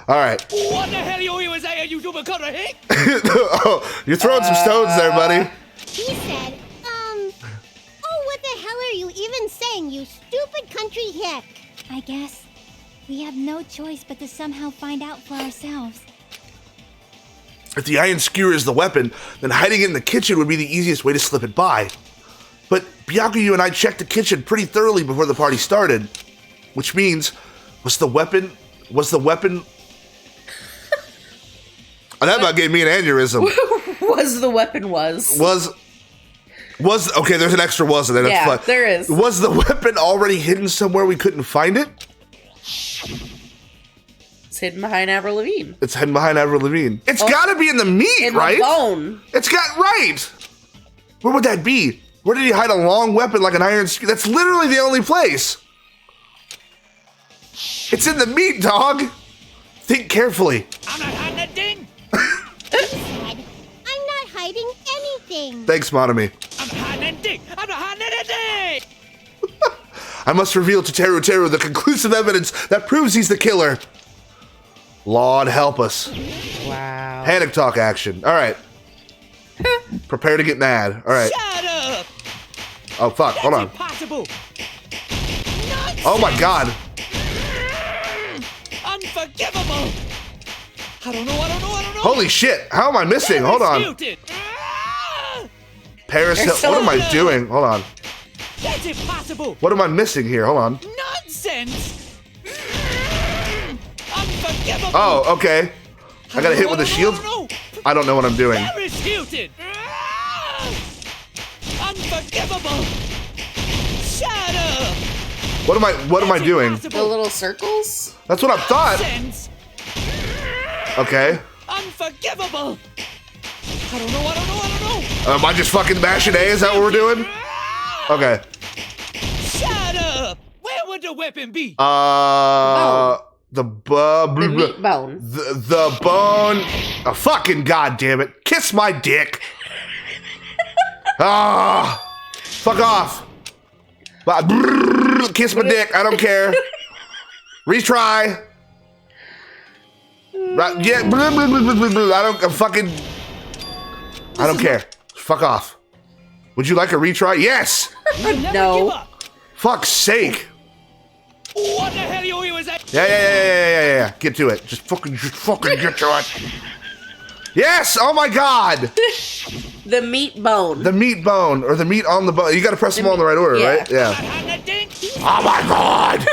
All right. What the hell you even saying, you stupid cutter hick? Oh, you're throwing some stones there, buddy. He said, oh, what the hell are you even saying, you stupid country hick? I guess we have no choice but to somehow find out for ourselves. If the iron skewer is the weapon, then hiding it in the kitchen would be the easiest way to slip it by. But Byakuya and I checked the kitchen pretty thoroughly before the party started. Which means, was the weapon... Oh, that about gave me an aneurysm. Was the weapon was. Okay, there's an extra was in there. That's fun. There is. Was the weapon already hidden somewhere we couldn't find it? It's hidden behind Avril Lavigne. It's hidden behind Avril Lavigne. It's gotta be in the meat, right? In the bone. It's got, right. Where would that be? Where did he hide a long weapon like an iron skewer? That's literally the only place. It's in the meat, dog. Think carefully. I'm not hiding that thing. He said, I'm not hiding anything. Thanks, Monami. I'm not hiding anything. I'm not hiding anything. I must reveal to Teruteru the conclusive evidence that proves he's the killer. Lord help us. Wow. Panic talk action. All right. Prepare to get mad. All right. Shut up. Oh, fuck. Hold on. Impossible. Oh, my God. Unforgivable. I don't know. Holy shit. How am I missing? Hold on. Paris Hill. What am I doing? Hold on. That's impossible. What am I missing here? Hold on. Nonsense. Unforgivable. Oh, okay. I gotta hit with a shield. I don't know what I'm doing. Disputed. Unforgivable. Shut up. What am I doing? The little circles? That's what I thought. Nonsense. Okay. Unforgivable. I don't know. Am I just fucking mashing A? Is that what we're doing? Okay. Shut up. Where would the weapon be? The meat bone. The bone. Oh, fucking goddamn it! Kiss my dick. Fuck off. Kiss my dick. I don't care. Retry. Right, yeah. I don't care. Fuck off. Would you like a retry? Yes. No. Fuck's sake. What the hell you was that? Yeah. Get to it. Just fucking get to it. Yes! Oh my god! The meat bone. The meat bone, or the meat on the bone. You gotta press them all in the right order, right? Yeah. Oh my god!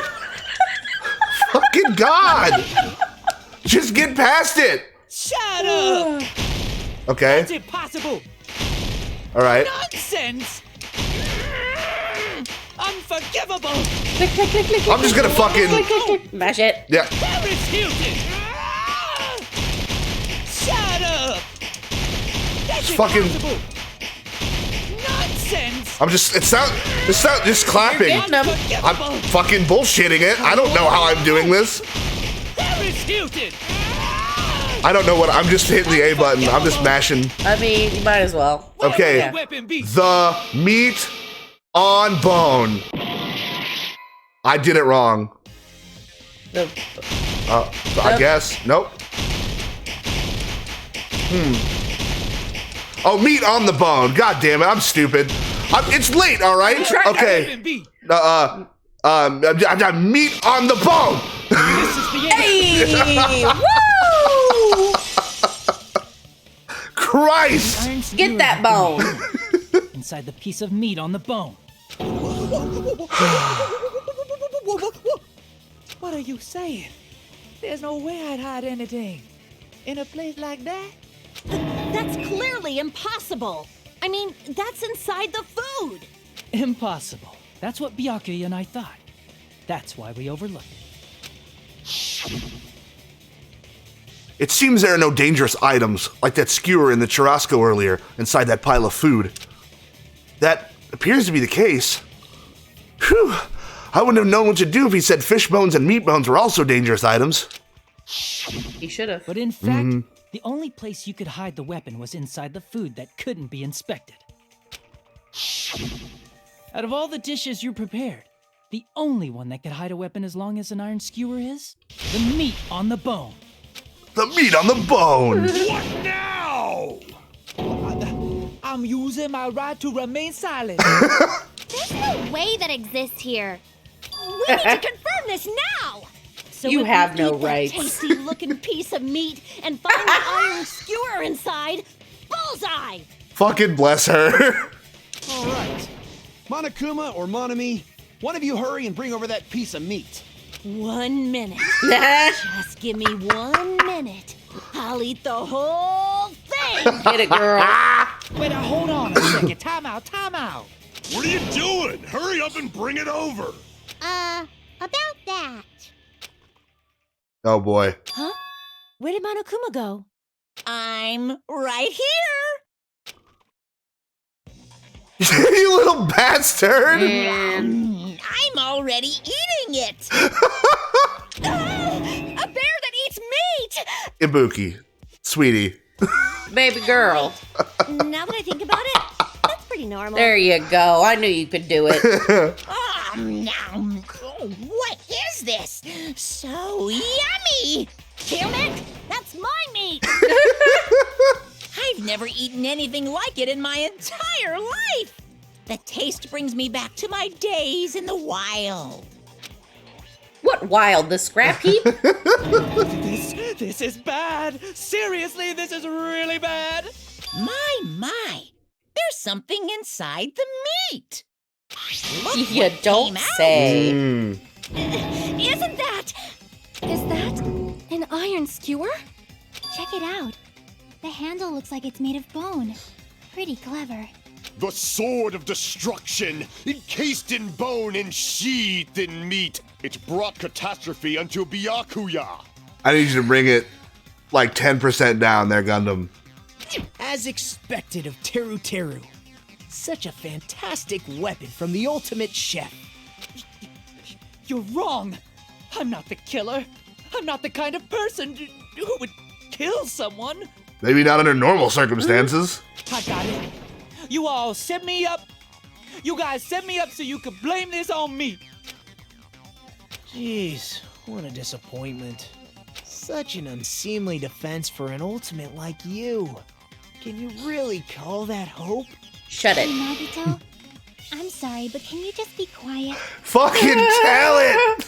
Fucking god! Just get past it! Shut up! Okay. That's impossible! Alright. Nonsense! Unforgivable! I'm just gonna fucking... Mash it. Yeah. Shut up! That's fucking... Nonsense! I'm just... It's not just clapping. I'm fucking bullshitting it. I don't know how I'm doing this. I don't know what, I'm just hitting the A button. I'm just mashing. I mean, you might as well. Okay, Yeah. the meat on bone. I did it wrong. I guess. Nope. Oh, meat on the bone. God damn it, I'm stupid. It's late, all right? Okay. Meat on the bone. Hey! Woo! Christ! Get that bone. Inside the piece of meat on the bone. What are you saying? There's no way I'd hide anything in a place like that. That's clearly impossible. I mean, that's inside the food. Impossible. That's what Byakuya and I thought. That's why we overlooked it. It seems there are no dangerous items, like that skewer in the churrasco earlier, inside that pile of food. That appears to be the case. Whew. I wouldn't have known what to do if he said fish bones and meat bones were also dangerous items. He should have. But in fact, the only place you could hide the weapon was inside the food that couldn't be inspected. Out of all the dishes you prepared, the only one that could hide a weapon as long as an iron skewer is the meat on the bone. The meat on the bone! What now? I'm using my right to remain silent. There's no way that exists here. We need to confirm this now. So You if have no eat that rights. tasty-looking piece of meat and find the iron skewer inside, bullseye. Fucking bless her. All right. Monokuma or Monami, one of you hurry and bring over that piece of meat. 1 minute. Just give me 1 minute. I'll eat the whole thing. Get it, girl. Wait, now hold on a second. Time out, time out. What are you doing? Hurry up and bring it over. About that. Oh boy. Huh? Where did Monokuma go? I'm right here. You little bastard! I'm already eating it. A bear that eats meat. Ibuki. Sweetie. Baby girl. Now that I think about it, that's pretty normal. There you go. I knew you could do it. What is this? So yummy! Kill it? That's my meat! I've never eaten anything like it in my entire life! The taste brings me back to my days in the wild. What wild? The scrap heap? This is bad. Seriously, this is really bad. My. There's something inside the meat. Look You what don't came out. say. Isn't that? Is that an iron skewer? Check it out. The handle looks like it's made of bone. Pretty clever. The sword of destruction, encased in bone and sheathed in meat. It brought catastrophe unto Byakuya. I need you to bring it like 10% down there, Gundam. As expected of Teruteru. Such a fantastic weapon from the ultimate chef. You're wrong. I'm not the killer. I'm not the kind of person who would kill someone. Maybe not under normal circumstances. I got it. You all set me up. You guys set me up so you could blame this on me. Jeez, what a disappointment. Such an unseemly defense for an ultimate like you. Can you really call that hope? Shut Hey, it. Nagito. I'm sorry, but can you just be quiet? Fucking tell it!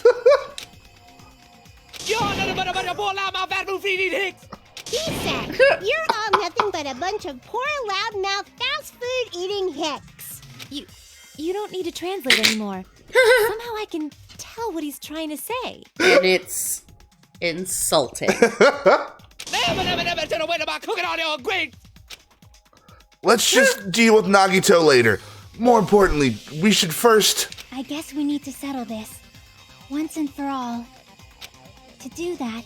You're nothing but a bunch of poor loudmouth animal feeding hicks. He said, you're all nothing but a bunch of poor, loudmouth, fast food eating hicks. You don't need to translate anymore. Somehow I can tell what he's trying to say. And it's insulting. Never to the way about cooking all your grapes. Let's just deal with Nagito later. More importantly, we should first... I guess we need to settle this. Once and for all. To do that,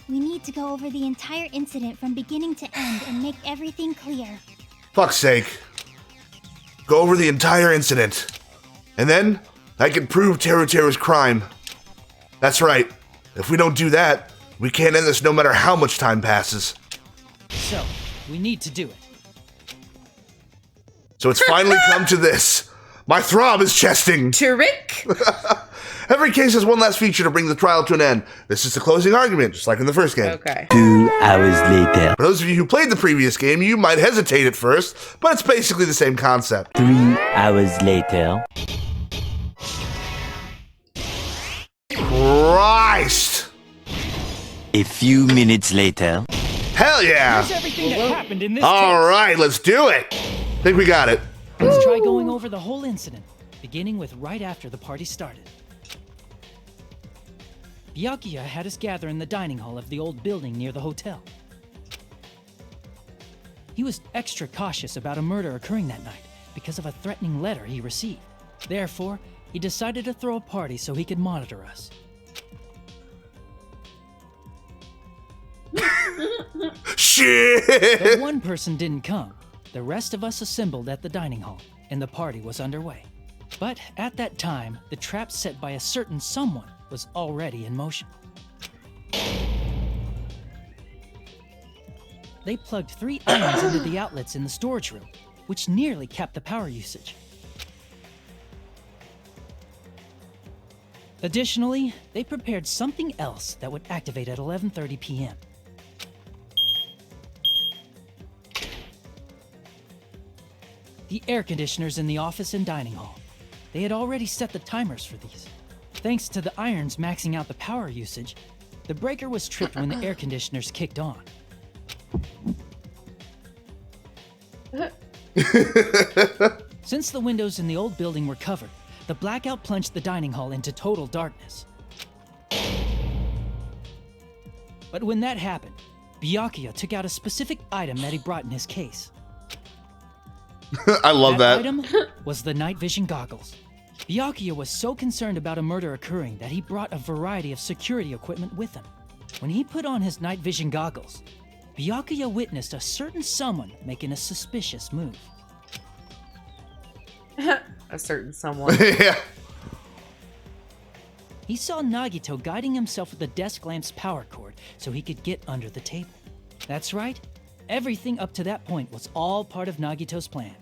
we need to go over the entire incident from beginning to end and make everything clear. Fuck's sake. Go over the entire incident. And then, I can prove Teruteru's crime. That's right. If we don't do that, we can't end this no matter how much time passes. So, we need to do it. So it's finally come to this. My throb is chesting. Trick. Every case has one last feature to bring the trial to an end. This is the closing argument, just like in the first game. Okay. 2 hours later. For those of you who played the previous game, you might hesitate at first, but it's basically the same concept. 3 hours later. Christ! A few minutes later. Hell yeah! Here's everything that happened in this All case. right, let's do it. Think we got it. Let's try going over the whole incident, beginning with right after the party started. Byakuya had us gather in the dining hall of the old building near the hotel. He was extra cautious about a murder occurring that night because of a threatening letter he received. Therefore, he decided to throw a party so he could monitor us. Shit! Though one person didn't come, the rest of us assembled at the dining hall, and the party was underway. But at that time, the trap set by a certain someone was already in motion. They plugged 3 irons into the outlets in the storage room, which nearly capped the power usage. Additionally, they prepared something else that would activate at 11:30 p.m. The air conditioners in the office and dining hall. They had already set the timers for these. Thanks to the irons maxing out the power usage, the breaker was tripped when the air conditioners kicked on. Since the windows in the old building were covered, the blackout plunged the dining hall into total darkness. But when that happened, Byakuya took out a specific item that he brought in his case. I love that. Item was the night vision goggles. Byakuya was so concerned about a murder occurring that he brought a variety of security equipment with him. When he put on his night vision goggles, Byakuya witnessed a certain someone making a suspicious move. A certain someone. Yeah. He saw Nagito guiding himself with the desk lamp's power cord so he could get under the table. That's right. Everything up to that point was all part of Nagito's plan.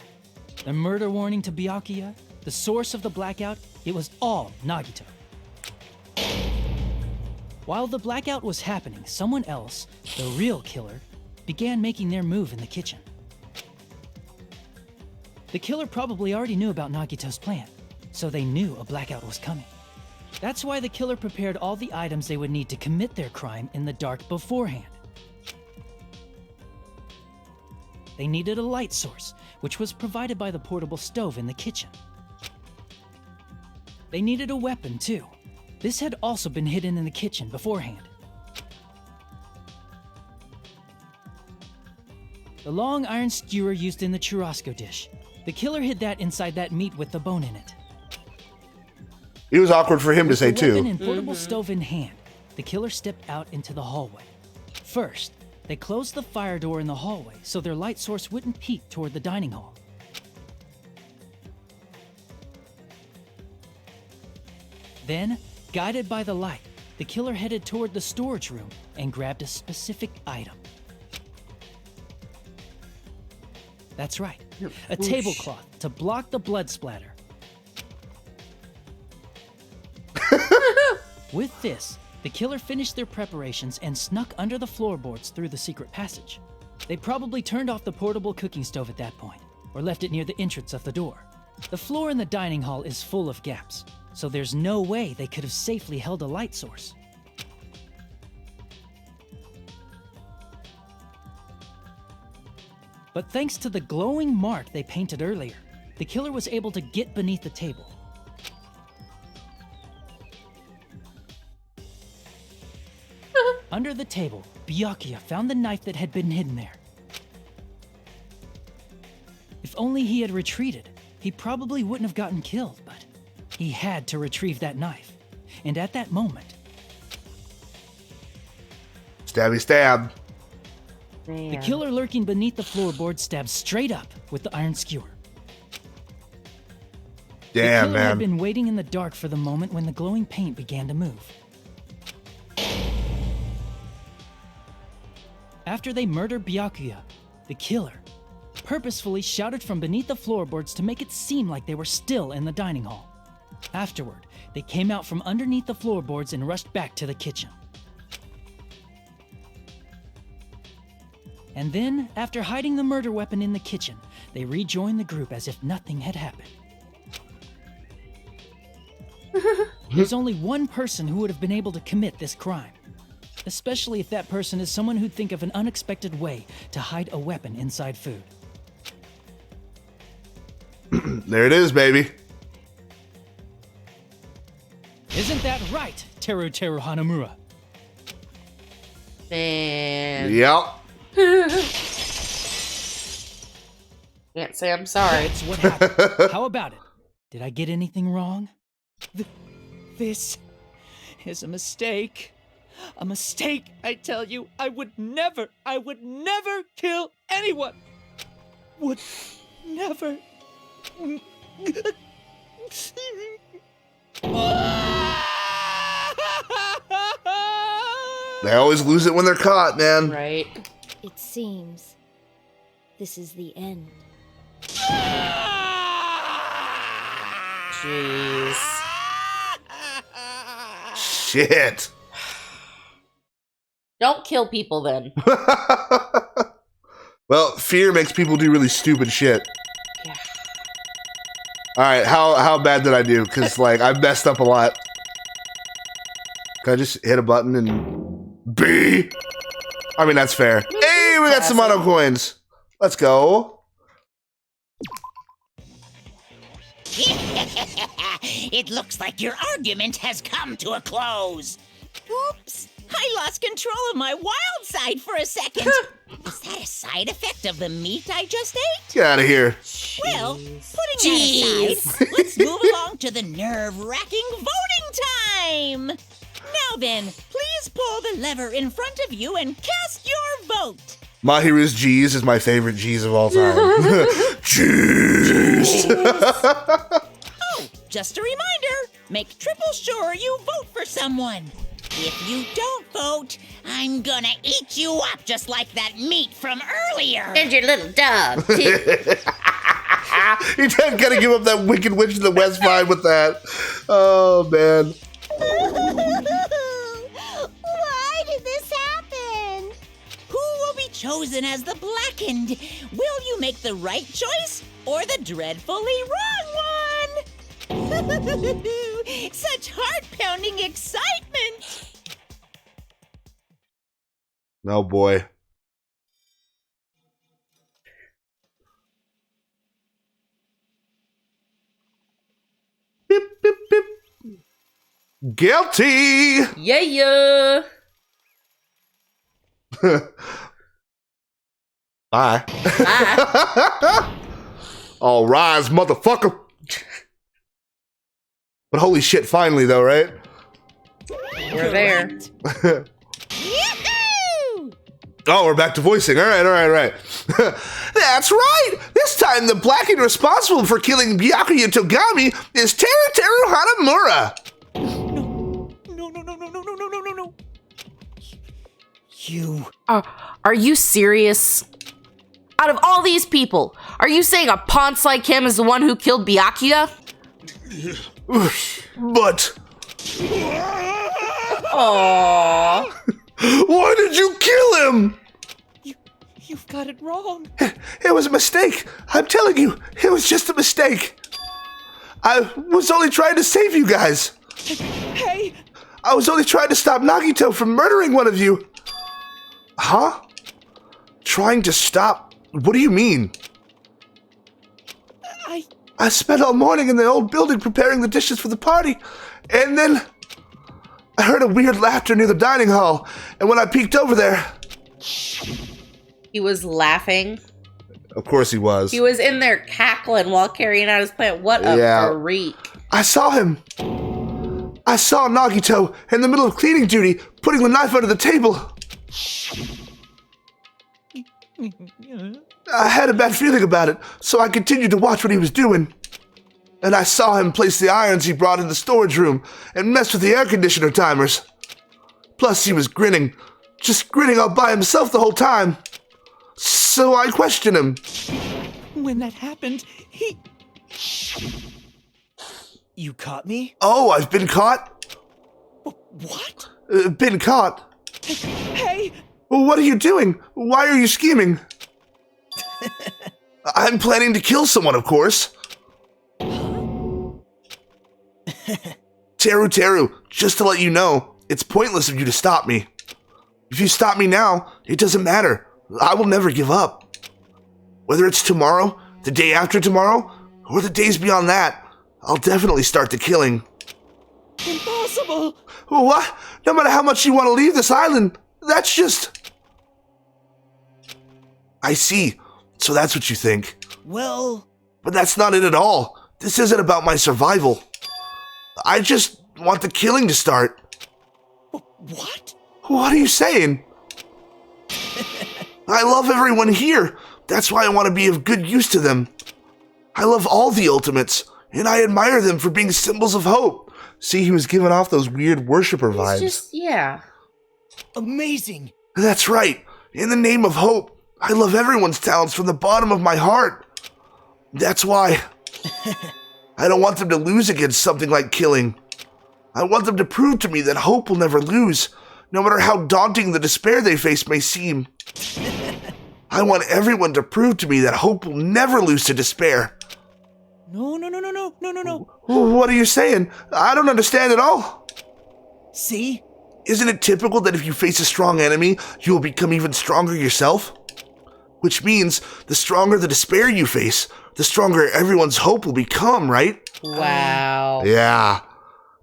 The murder warning to Byakuya, the source of the blackout, it was all Nagito. While the blackout was happening, someone else, the real killer, began making their move in the kitchen. The killer probably already knew about Nagito's plan, so they knew a blackout was coming. That's why the killer prepared all the items they would need to commit their crime in the dark beforehand. They needed a light source, which was provided by the portable stove in the kitchen. They needed a weapon, too. This had also been hidden in the kitchen beforehand. The long iron skewer used in the churrasco dish. The killer hid that inside that meat with the bone in it. It was awkward for him to say, With the weapon too. and portable stove in hand, the killer stepped out into the hallway. First, they closed the fire door in the hallway so their light source wouldn't peek toward the dining hall. Then, guided by the light, the killer headed toward the storage room and grabbed a specific item. That's right, a tablecloth to block the blood splatter. With this, the killer finished their preparations and snuck under the floorboards through the secret passage. They probably turned off the portable cooking stove at that point, or left it near the entrance of the door. The floor in the dining hall is full of gaps, so there's no way they could have safely held a light source. But thanks to the glowing mark they painted earlier, the killer was able to get beneath the table. Under the table, Byakuya found the knife that had been hidden there. If only he had retreated, he probably wouldn't have gotten killed, but he had to retrieve that knife. And at that moment, Stabby stab. the killer lurking beneath the floorboard stabbed straight up with the iron skewer. The Damn, killer had man. been waiting in the dark for the moment when the glowing paint began to move. After they murdered Byakuya, the killer purposefully shouted from beneath the floorboards to make it seem like they were still in the dining hall. Afterward, they came out from underneath the floorboards and rushed back to the kitchen. And then, after hiding the murder weapon in the kitchen, they rejoined the group as if nothing had happened. There's only one person who would have been able to commit this crime, especially if that person is someone who'd think of an unexpected way to hide a weapon inside food. There it is, baby. Isn't that right, Teruteru Hanamura? Man. Yep. Can't say I'm sorry. That's what happened. How about it? Did I get anything wrong? This is a mistake. A mistake, I tell you. I would never kill anyone. Would never. They always lose it when they're caught, man. Right. It seems this is the end. Jeez. Shit. Don't kill people then. Well, fear makes people do really stupid shit. Yeah. All right, how bad did I do? Because like I messed up a lot. Can I just hit a button and B? I mean that's fair. Hey, we got some mono coins. Let's go. It looks like your argument has come to a close. Oops, I lost control of my wild side for a second. Is that a side effect of the meat I just ate? Get out of here. Well, putting that aside, let's move along to the nerve-wracking voting time. Now then, please pull the lever in front of you and cast your vote. Mahiru's G's is my favorite G's of all time. G's. Oh, just a reminder, make triple sure you vote for someone. If you don't vote, I'm gonna eat you up just like that meat from earlier. And your little dog, too. He didn't gotta give up that Wicked Witch in the West Side with that. Oh, man. Why did this happen? Who will be chosen as the blackened? Will you make the right choice or the dreadfully wrong one? Such heart-pounding excitement! Oh, boy. Beep, beep, beep. Guilty! Yeah. Bye. All rise, motherfucker. But holy shit, finally though, right? We're there. Oh, we're back to voicing. All right. That's right. This time, the blackened responsible for killing Byakuya Togami is Teruteru Hanamura. No. You. Are you serious? Out of all these people, are you saying a ponce like him is the one who killed Byakuya? But... Aww. Why did you kill him? You've got it wrong. It was a mistake. I'm telling you, it was just a mistake. I was only trying to save you guys. Hey! I was only trying to stop Nagito from murdering one of you. Huh? Trying to stop? What do you mean? I spent all morning in the old building preparing the dishes for the party, and then I heard a weird laughter near the dining hall, and when I peeked over there... He was laughing. Of course he was. He was in there cackling while carrying out his plan. What a freak. I saw him. I saw Nagito in the middle of cleaning duty, putting the knife under the table. I had a bad feeling about it, so I continued to watch what he was doing. And I saw him place the irons he brought in the storage room and mess with the air conditioner timers. Plus, he was grinning, just grinning all by himself the whole time. So I questioned him. When that happened, he... You caught me? Oh, I've been caught? What? Been caught? Hey! What are you doing? Why are you scheming? I'm planning to kill someone, of course. Teruteru, just to let you know, it's pointless of you to stop me. If you stop me now, it doesn't matter. I will never give up. Whether it's tomorrow, the day after tomorrow, or the days beyond that, I'll definitely start the killing. Impossible! What? No matter how much you want to leave this island, that's just... I see. So that's what you think. Well... But that's not it at all. This isn't about my survival. I just want the killing to start. What? What are you saying? I love everyone here. That's why I want to be of good use to them. I love all the Ultimates, and I admire them for being symbols of hope. See, he was giving off those weird worshiper vibes. Just, yeah. Amazing. That's right. In the name of hope, I love everyone's talents from the bottom of my heart. That's why I don't want them to lose against something like killing. I want them to prove to me that hope will never lose, no matter how daunting the despair they face may seem. I want everyone to prove to me that hope will never lose to despair. No. What are you saying? I don't understand at all. See? Isn't it typical that if you face a strong enemy, you will become even stronger yourself? Which means the stronger the despair you face, the stronger everyone's hope will become, right? Wow. Yeah.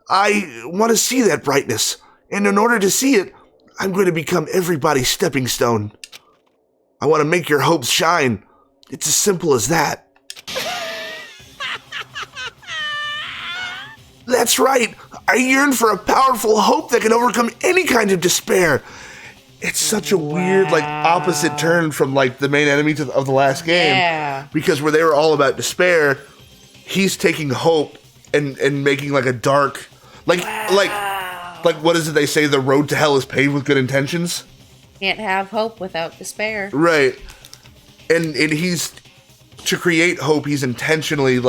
I want to see that brightness, and in order to see it, I'm going to become everybody's stepping stone. I want to make your hopes shine. It's as simple as that. That's right. I yearn for a powerful hope that can overcome any kind of despair. It's such a weird, opposite turn from, the main enemy of the last game. Yeah. Because where they were all about despair, he's taking hope and making, a dark... what is it they say? The road to hell is paved with good intentions? Can't have hope without despair. Right. And he's... To create hope, he's intentionally,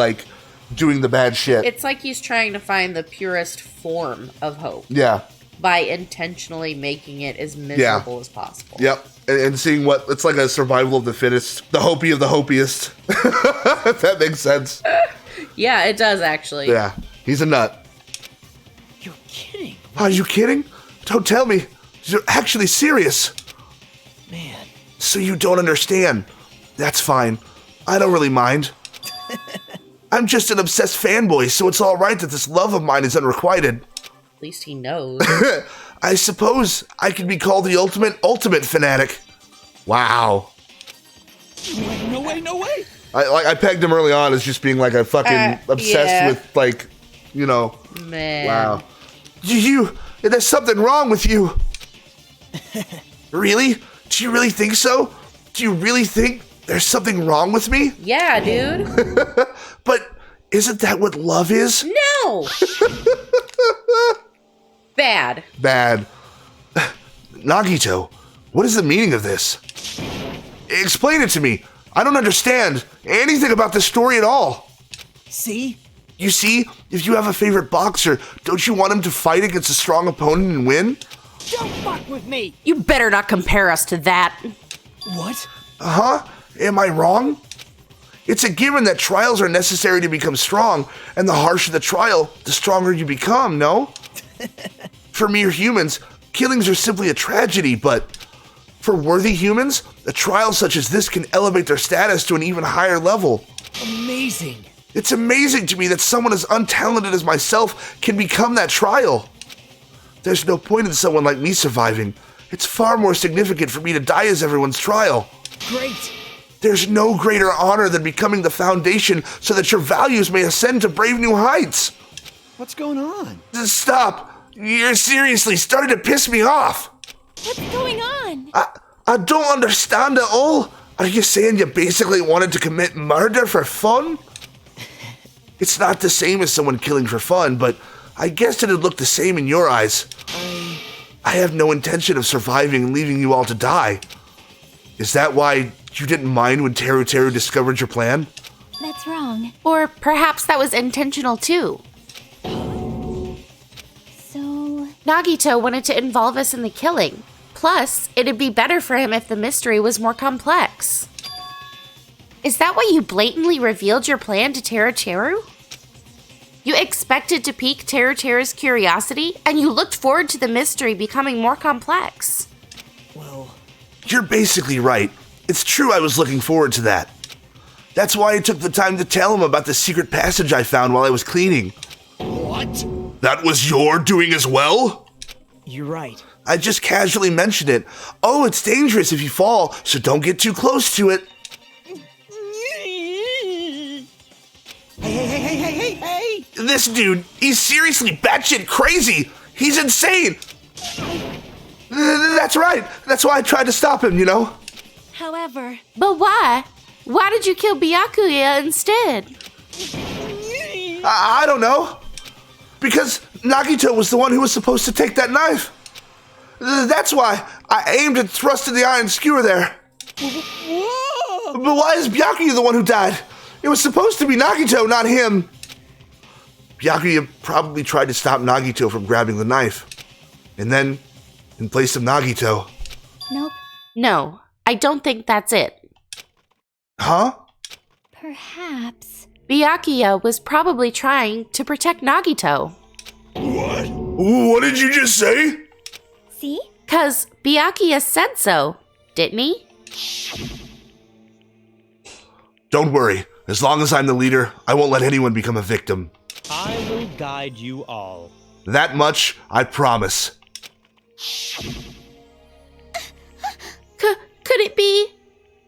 doing the bad shit. It's like he's trying to find the purest form of hope. Yeah. By intentionally making it as miserable as possible. Yep. And seeing it's like a survival of the fittest. The hopey of the hopiest. If that makes sense. Yeah, it does, actually. Yeah. He's a nut. You're kidding. Are you kidding? Don't tell me. You're actually serious. Man. So you don't understand. That's fine. I don't really mind. I'm just an obsessed fanboy, so it's all right that this love of mine is unrequited. At least he knows. I suppose I could be called the ultimate fanatic. Wow. No way. I pegged him early on as just being a fucking obsessed with Man. Wow. There's something wrong with you. Really? Do you really think so? Do you really think there's something wrong with me? Yeah, dude. But isn't that what love is? No! Bad. Nagito, what is the meaning of this? Explain it to me. I don't understand anything about this story at all. See? You see, if you have a favorite boxer, don't you want him to fight against a strong opponent and win? Don't fuck with me! You better not compare us to that. What? Huh? Am I wrong? It's a given that trials are necessary to become strong, and the harsher the trial, the stronger you become, no? For mere humans, killings are simply a tragedy, but for worthy humans, a trial such as this can elevate their status to an even higher level. Amazing. It's amazing to me that someone as untalented as myself can become that trial. There's no point in someone like me surviving. It's far more significant for me to die as everyone's trial. Great. There's no greater honor than becoming the foundation so that your values may ascend to brave new heights. What's going on? Stop. You're seriously starting to piss me off. What's going on? I don't understand at all. Are you saying you basically wanted to commit murder for fun? It's not the same as someone killing for fun, but I guess it'd look the same in your eyes. I have no intention of surviving and leaving you all to die. Is that why you didn't mind when Teruteru discovered your plan? That's wrong. Or perhaps that was intentional too. So... Nagito wanted to involve us in the killing. Plus, it'd be better for him if the mystery was more complex. Is that why you blatantly revealed your plan to Teruteru? You expected to pique Teruteru's curiosity, and you looked forward to the mystery becoming more complex. Well... You're basically right. It's true I was looking forward to that. That's why I took the time to tell him about the secret passage I found while I was cleaning. What? That was your doing as well? You're right. I just casually mentioned it. Oh, it's dangerous if you fall, so don't get too close to it. Hey! This dude, he's seriously batshit crazy. He's insane. That's right. That's why I tried to stop him, you know? However... But why? Why did you kill Byakuya instead? I don't know. Because Nagito was the one who was supposed to take that knife. That's why I aimed and thrusted the iron skewer there. Whoa! But why is Byakuya the one who died? It was supposed to be Nagito, not him. Byakuya probably tried to stop Nagito from grabbing the knife. And then, in place of Nagito... Nope. No, I don't think that's it. Huh? Perhaps. Byakuya was probably trying to protect Nagito. What? What did you just say? See? 'Cause Byakuya said so, didn't he? Don't worry. As long as I'm the leader, I won't let anyone become a victim. I will guide you all. That much, I promise. Could it be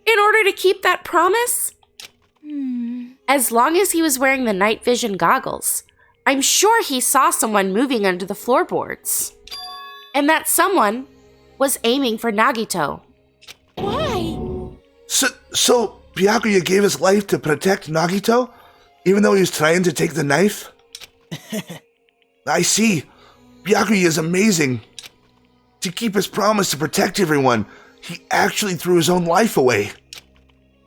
in order to keep that promise? As long as he was wearing the night vision goggles, I'm sure he saw someone moving under the floorboards. And that someone was aiming for Nagito. Why? So Byakuya gave his life to protect Nagito, even though he was trying to take the knife? I see. Byakuya is amazing. To keep his promise to protect everyone, he actually threw his own life away.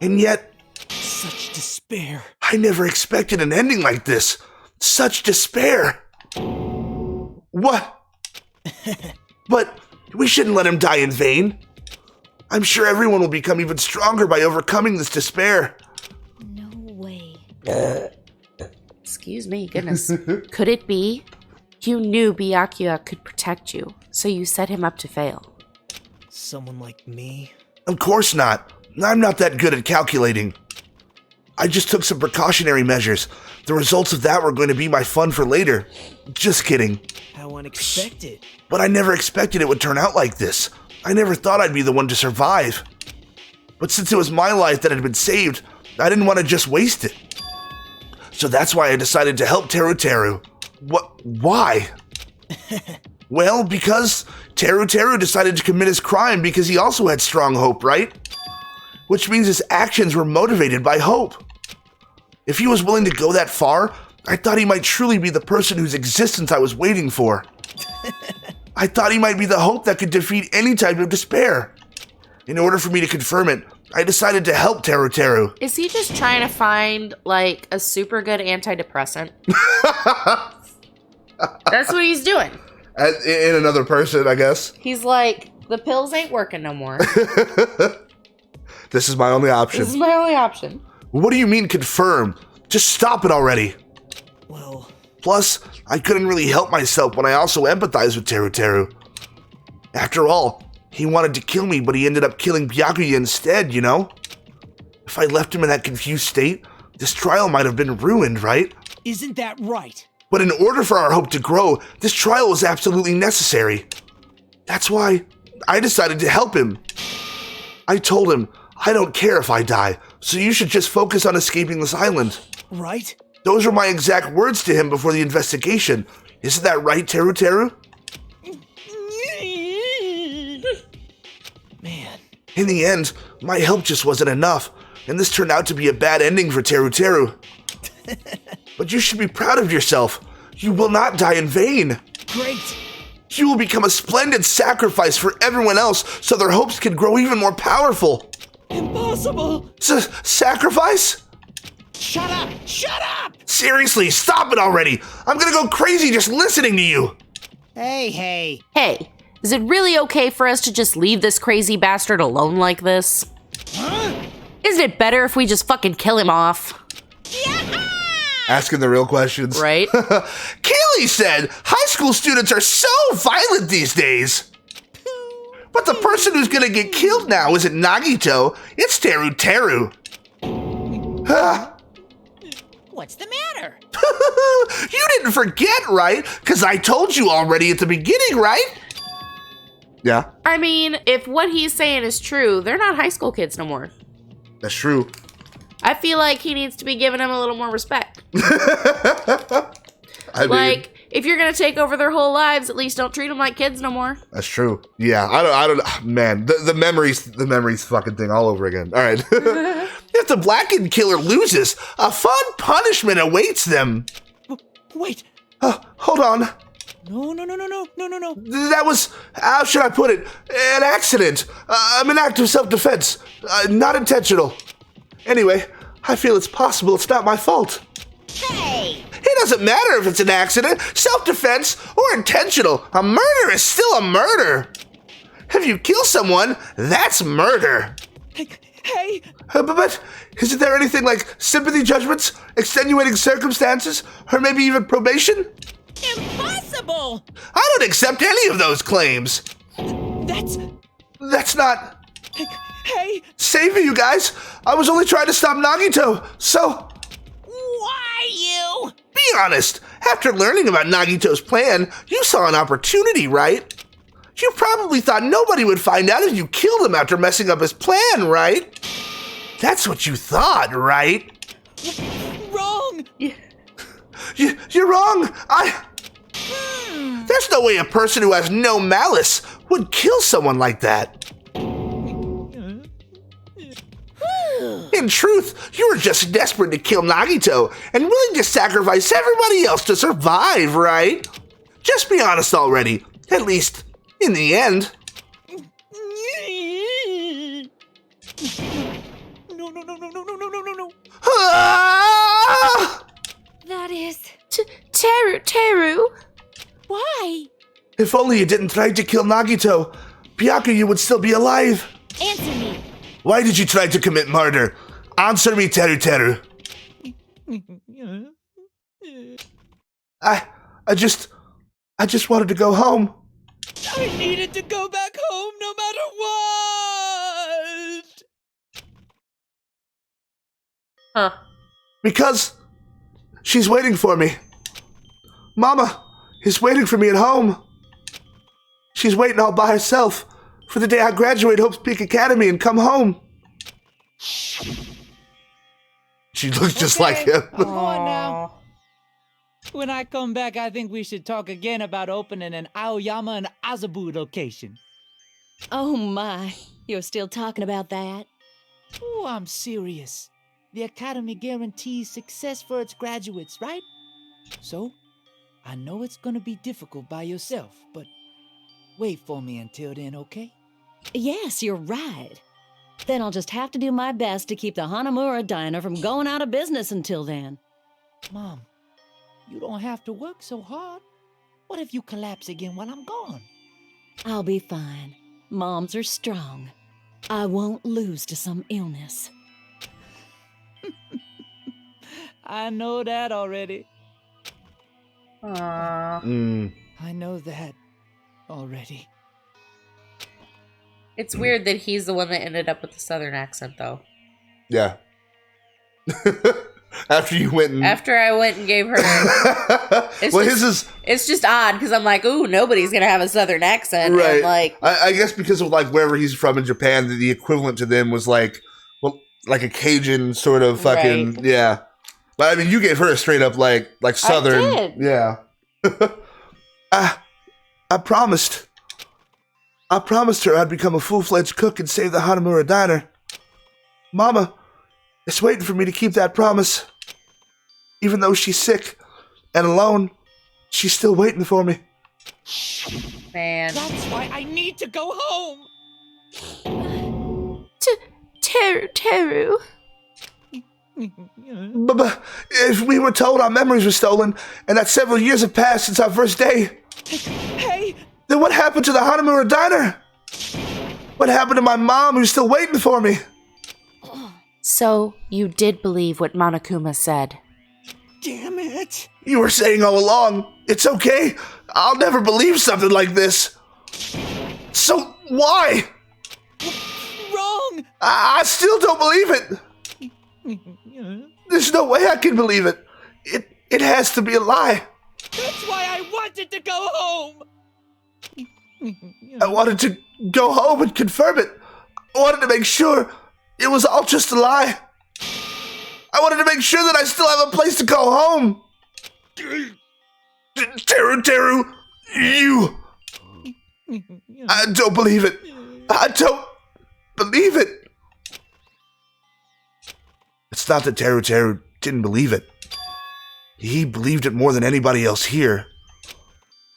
And yet... Such despair. I never expected an ending like this. Such despair. What? But we shouldn't let him die in vain. I'm sure everyone will become even stronger by overcoming this despair. No way. Excuse me, goodness. Could it be you knew Byakuya could protect you, so you set him up to fail? Someone like me? Of course not. I'm not that good at calculating. I just took some precautionary measures. The results of that were going to be my fun for later. Just kidding. How unexpected. But I never expected it would turn out like this. I never thought I'd be the one to survive. But since it was my life that had been saved, I didn't want to just waste it. So that's why I decided to help Teruteru. Why? Well, because Teruteru decided to commit his crime because he also had strong hope, right? Which means his actions were motivated by hope. If he was willing to go that far, I thought he might truly be the person whose existence I was waiting for. I thought he might be the hope that could defeat any type of despair. In order for me to confirm it, I decided to help Teruteru. Is he just trying to find, like, a super good antidepressant? That's what he's doing. In another person, I guess. He's like, the pills ain't working no more. This is my only option. This is my only option. What do you mean confirm? Just stop it already. Well... Plus, I couldn't really help myself when I also empathized with Teruteru. After all, he wanted to kill me, but he ended up killing Byakuya instead, you know? If I left him in that confused state, this trial might have been ruined, right? Isn't that right? But in order for our hope to grow, this trial was absolutely necessary. That's why I decided to help him. I told him, I don't care if I die, so you should just focus on escaping this island. Right? Those were my exact words to him before the investigation. Isn't that right, Teruteru? Man. In the end, my help just wasn't enough, and this turned out to be a bad ending for Teruteru. But you should be proud of yourself. You will not die in vain. Great. You will become a splendid sacrifice for everyone else so their hopes can grow even more powerful. Impossible! Sacrifice? Shut up! Shut up! Seriously, stop it already! I'm gonna go crazy just listening to you! Hey. Hey, is it really okay for us to just leave this crazy bastard alone like this? Huh? Isn't it better if we just fucking kill him off? Asking the real questions. Right? Kaylee said high school students are so violent these days. But the person who's gonna get killed now isn't Nagito, it's Teruteru. What's the matter? You didn't forget, right? Because I told you already at the beginning, right? Yeah, I mean, if what he's saying is true, they're not high school kids no more. that's true. I feel like he needs to be giving them a little more respect. I mean, If you're gonna take over their whole lives, at least don't treat them like kids no more. that's true. Yeah, I don't, man, the memories fucking thing all over again. All right. If the blackened killer loses, a fun punishment awaits them. Wait. Hold on. No. That was, how should I put it? An accident. An act of self-defense. Not intentional. Anyway, I feel it's possible it's not my fault. Hey! It doesn't matter if it's an accident, self-defense, or intentional. A murder is still a murder. If you kill someone, that's murder. Hey! But isn't there anything like sympathy judgments, extenuating circumstances, or maybe even probation? Impossible! I don't accept any of those claims. That's not... Hey! Saving you guys. I was only trying to stop Nagito, so... Why you? Be honest. After learning about Nagito's plan, you saw an opportunity, right? You probably thought nobody would find out if you killed him after messing up his plan, right? That's what you thought, right? Wrong! You're wrong. There's no way a person who has no malice would kill someone like that. In truth, you were just desperate to kill Nagito and willing to sacrifice everybody else to survive, right? Just be honest already, at least in the end. No. Ah! That is... Teru. Why? If only you didn't try to kill Nagito, Byakuya would still be alive. Answer me. Why did you try to commit murder? Answer me, Teruteru. I just wanted to go home. I needed to go back home no matter what! Huh. Because she's waiting for me. Mama is waiting for me at home. She's waiting all by herself for the day I graduate Hope's Peak Academy and come home. She looks just like him. Come on now. When I come back, I think we should talk again about opening an Aoyama and Azabu location. Oh my, you're still talking about that? Oh, I'm serious. The Academy guarantees success for its graduates, right? So, I know it's gonna be difficult by yourself, but wait for me until then, okay? Yes, you're right. Then I'll just have to do my best to keep the Hanamura Diner from going out of business until then. Mom, you don't have to work so hard. What if you collapse again while I'm gone? I'll be fine. Moms are strong. I won't lose to some illness. I know that already. Aww. I know that already. It's weird that he's the one that ended up with the southern accent, though. Yeah. After I went and gave her. It's just odd because I'm like, ooh, nobody's gonna have a southern accent. Right. And like, I guess because of like wherever he's from in Japan, the equivalent to them was like a Cajun sort of fucking yeah. But I mean, you gave her a straight up like southern. I did. Yeah. I promised her I'd become a full-fledged cook and save the Hanamura Diner. Mama is waiting for me to keep that promise. Even though she's sick and alone, she's still waiting for me. Man. That's why I need to go home. Teru. But if we were told our memories were stolen and that several years have passed since our first day, Hey! then what happened to the Hanamura Diner? What happened to my mom who's still waiting for me? So, you did believe what Monokuma said. Damn it! You were saying all along, it's okay. I'll never believe something like this. So why? Wrong! I still don't believe it. There's no way I can believe it. It has to be a lie. That's why I wanted to go home! I wanted to go home and confirm it. I wanted to make sure it was all just a lie. I wanted to make sure that I still have a place to go home. Teru, you... I don't believe it. I don't believe it. It's not that Teruteru didn't believe it. He believed it more than anybody else here.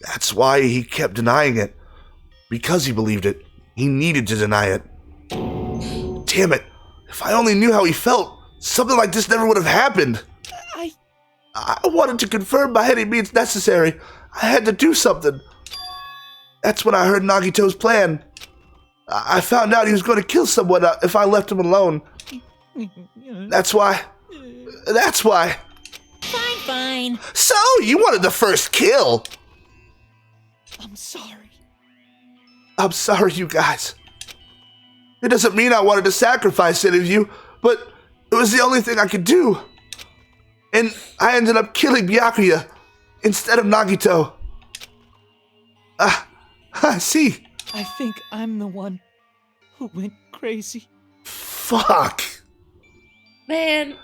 That's why he kept denying it. Because he believed it, he needed to deny it. Damn it. If I only knew how he felt, something like this never would have happened. I wanted to confirm by any means necessary. I had to do something. That's when I heard Nagito's plan. I found out he was going to kill someone if I left him alone. That's why. Fine. So, you wanted the first kill. I'm sorry. I'm sorry, you guys. It doesn't mean I wanted to sacrifice any of you, but it was the only thing I could do. And I ended up killing Byakuya instead of Nagito. I see. I think I'm the one who went crazy. Fuck. Man.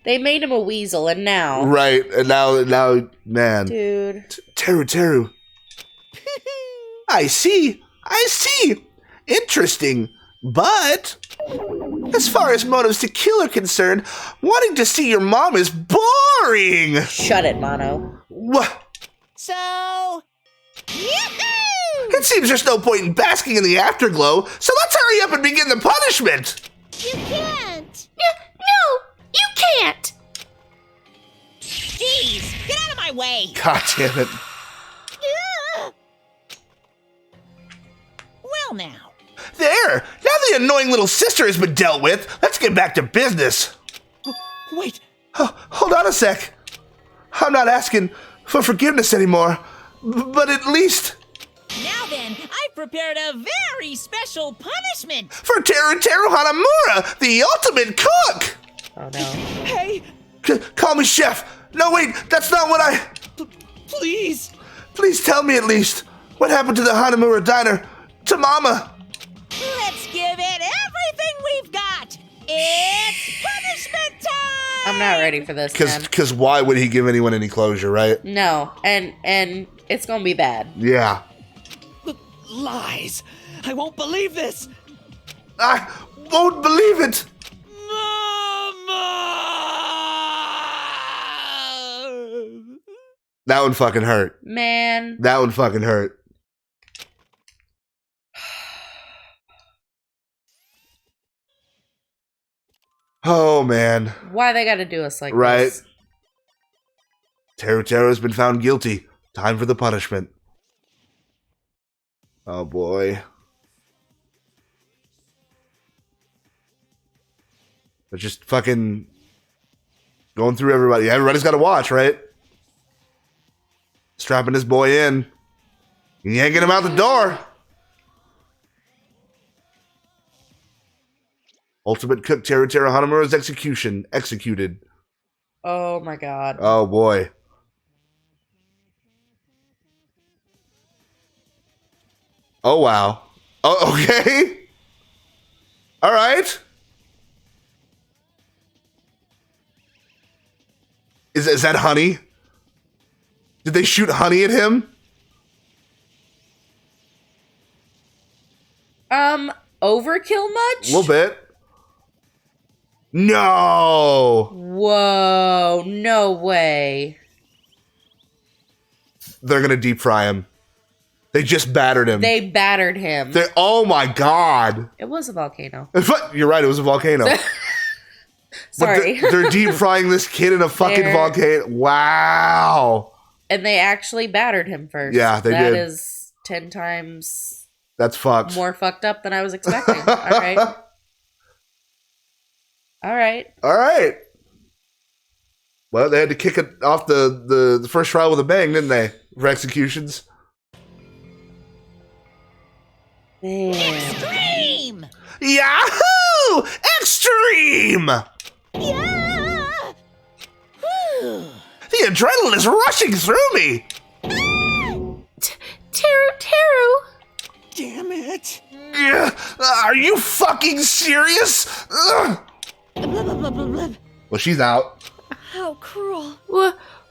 They made him a weasel, and now... Right, and now, man. Dude. Teru. I see. Interesting. But, as far as motives to kill are concerned, wanting to see your mom is boring. Shut it, Mono. What? So... It seems there's no point in basking in the afterglow, so let's hurry up and begin the punishment. You can't. No, you can't. Jeez, get out of my way. God damn it. Well now. There! Now the annoying little sister has been dealt with, let's get back to business. Wait. Hold on a sec. I'm not asking for forgiveness anymore, but at least... Now then, I've prepared a very special punishment. For Teruteru Hanamura, the ultimate cook! Oh no. Hey! Call me chef. No, wait, that's not what I... Please! Please tell me at least. What happened to the Hanamura diner? To Mama? Let's give it everything we've got. It's punishment time! I'm not ready for this, man. Because why would he give anyone any closure, right? No, and it's gonna be bad. Yeah. Lies! I won't believe this! I won't believe it! Mama! That one fucking hurt. Man. That one fucking hurt. Oh, man. Why they gotta do us like right. this? Teruteru has been found guilty. Time for the punishment. Oh, boy. But just fucking going through everybody. Everybody's got to watch, right? Strapping this boy in. Yanking him out the door. Ultimate cook Teruteru Hanamura's executed. Oh my god. Oh boy. Oh wow. Oh, okay. All right. Is that honey? Did they shoot honey at him? Overkill much? A little bit. No. Whoa, no way. they're gonna deep fry him. They just battered him. They battered him. Oh my god. It was a volcano. You're right, it was a volcano. Sorry. But they're deep frying this kid in a fucking volcano. Wow. And they actually battered him first. Yeah, they did. That is 10 times That's fucked. more fucked up than I was expecting. All right. All right. All right. Well, they had to kick it off the first trial with a bang, didn't they? For executions. Extreme! Yahoo! Extreme! Yeah! The adrenaline is rushing through me. Teru. Damn it. Are you fucking serious? Ugh. Well, she's out. How cruel.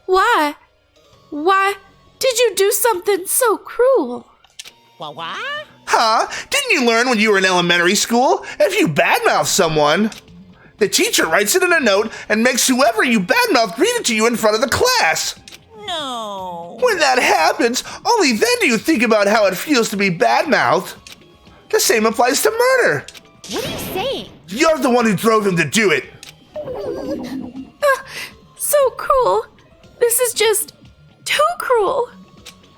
Why? Why did you do something so cruel? What? Huh? Didn't you learn when you were in elementary school? If you badmouth someone, the teacher writes it in a note and makes whoever you badmouth read it to you in front of the class. No. When that happens, only then do you think about how it feels to be badmouthed. The same applies to murder. What are you saying? You're the one who drove him to do it. So cruel. This is just too cruel.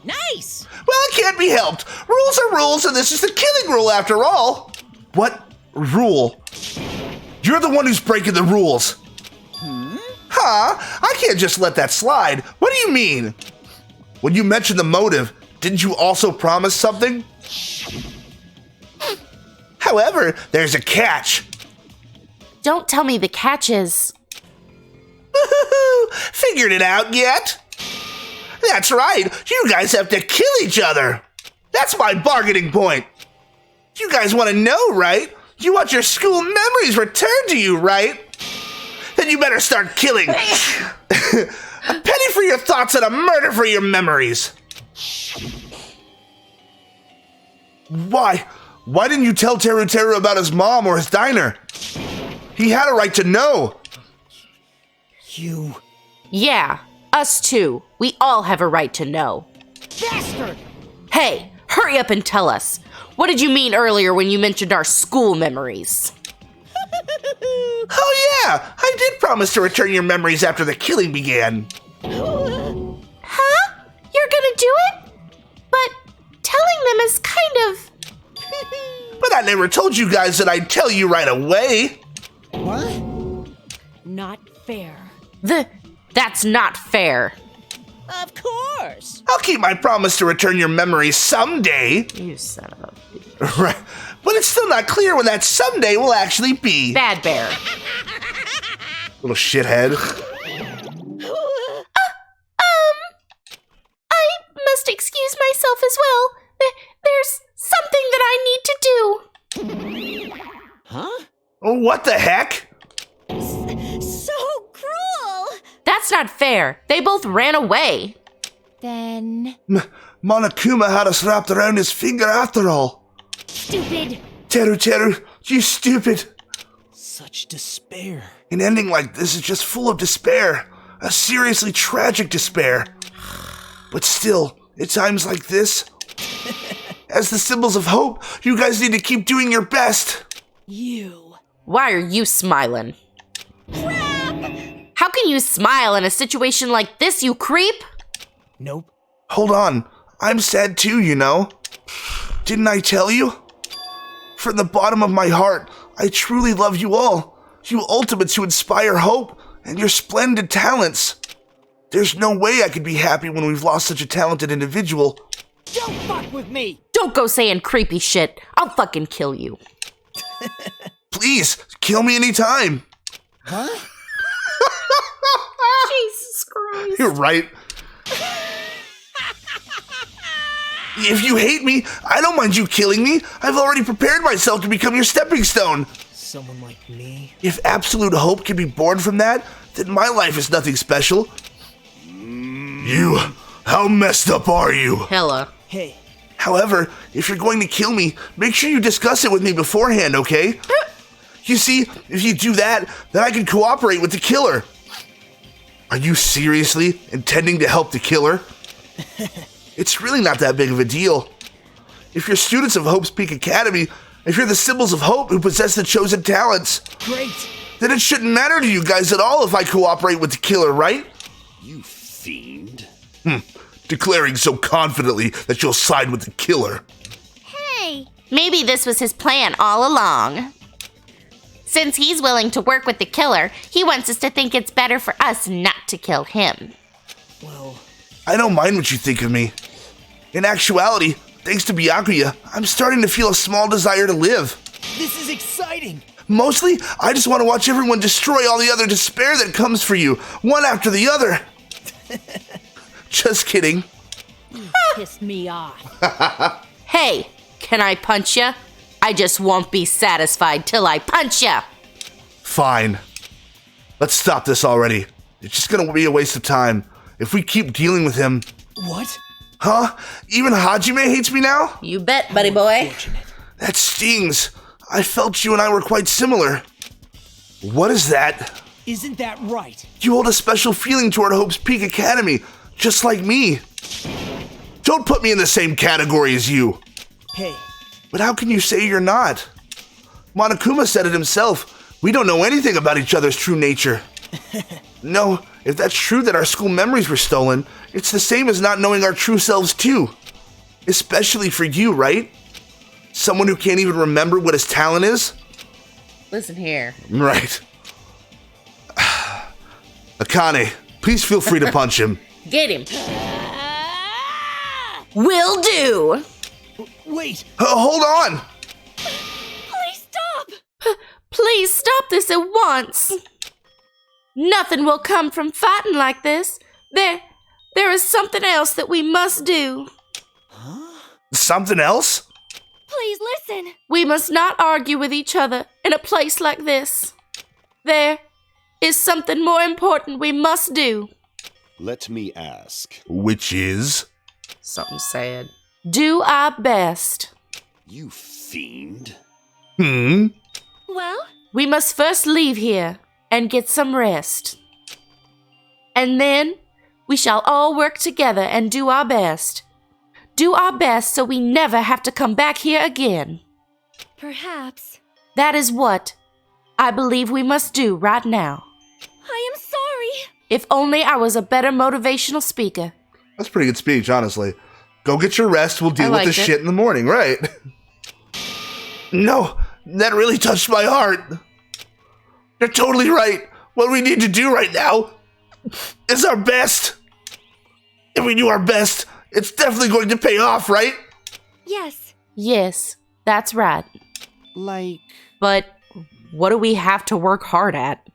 Nice. Well, it can't be helped. Rules are rules, and this is the killing rule after all. What rule? You're the one who's breaking the rules. Huh? I can't just let that slide. What do you mean? When you mentioned the motive, didn't you also promise something? However, there's a catch. Don't tell me the catch is... Figured it out yet? That's right. You guys have to kill each other. That's my bargaining point. You guys want to know, right? You want your school memories returned to you, right? Then you better start killing. A penny for your thoughts and a murder for your memories. Why? Why didn't you tell Teruteru about his mom or his diner? He had a right to know. You... Yeah, us too. We all have a right to know. Bastard! Hey, hurry up and tell us. What did you mean earlier when you mentioned our school memories? Oh yeah, I did promise to return your memories after the killing began. Huh? You're gonna do it? But telling them is kind of... But I never told you guys that I'd tell you right away. What? Not fair. That's not fair. Of course. I'll keep my promise to return your memories someday. You son of a... Right. But it's still not clear when that someday will actually be. Bad Bear. Little shithead. I must excuse myself as well. There's something that I need to do. Huh? Oh, what the heck? So cruel! That's not fair. They both ran away. Then... Monokuma had us wrapped around his finger after all. Stupid! Teruteru, you stupid. Such despair. An ending like this is just full of despair. A seriously tragic despair. But still, at times like this, as the symbols of hope, you guys need to keep doing your best. You. Why are you smiling? Crap! How can you smile in a situation like this, you creep? Nope. Hold on, I'm sad too, you know. Didn't I tell you? From the bottom of my heart, I truly love you all. You ultimates who inspire hope, and your splendid talents. There's no way I could be happy when we've lost such a talented individual. Don't fuck with me! Don't go saying creepy shit. I'll fucking kill you. Please, kill me anytime. Huh? Jesus Christ. You're right. If you hate me, I don't mind you killing me. I've already prepared myself to become your stepping stone. Someone like me? If absolute hope can be born from that, then my life is nothing special. You, how messed up are you? Hella. Hey. However, if you're going to kill me, make sure you discuss it with me beforehand, okay? You see, if you do that, then I can cooperate with the killer. Are you seriously intending to help the killer? It's really not that big of a deal. If you're students of Hope's Peak Academy, if you're the symbols of hope who possess the chosen talents, Great. then it shouldn't matter to you guys at all if I cooperate with the killer, right? You fiend. Declaring so confidently that you'll side with the killer. Hey! Maybe this was his plan all along. Since he's willing to work with the killer, he wants us to think it's better for us not to kill him. Well, I don't mind what you think of me. In actuality, thanks to Byakuya, I'm starting to feel a small desire to live. this is exciting. Mostly, I just want to watch everyone destroy all the other despair that comes for you, one after the other. Just kidding. You pissed me off. Hey, can I punch ya? I just won't be satisfied till I punch ya. Fine. Let's stop this already. It's just gonna be a waste of time. If we keep dealing with him... What? Huh? Even Hajime hates me now? You bet, buddy boy. That stings. I felt you and I were quite similar. What is that? Isn't that right? You hold a special feeling toward Hope's Peak Academy, just like me. Don't put me in the same category as you. Hey. But how can you say you're not? Monokuma said it himself. We don't know anything about each other's true nature. No, if that's true that our school memories were stolen, it's the same as not knowing our true selves too. Especially for you, right? Someone who can't even remember what his talent is? Listen here. Right. Akane, please feel free to punch him. Get him. Will do. Wait. Hold on. Please stop! Please stop this at once. Nothing will come from fighting like this. There is something else that we must do. Something else? Please listen. We must not argue with each other in a place like this. There is something more important we must do. Let me ask. Which is? Something sad. Do our best. You fiend. Well? We must first leave here and get some rest. And then we shall all work together and do our best. Do our best so we never have to come back here again. Perhaps. That is what I believe we must do right now. I am sorry. If only I was a better motivational speaker. That's a pretty good speech, honestly. Go get your rest, we'll deal with this shit in the morning, right? No, that really touched my heart. You're totally right. What we need to do right now is our best. If we do our best, it's definitely going to pay off, right? Yes. Yes, that's right. Like... But what do we have to work hard at?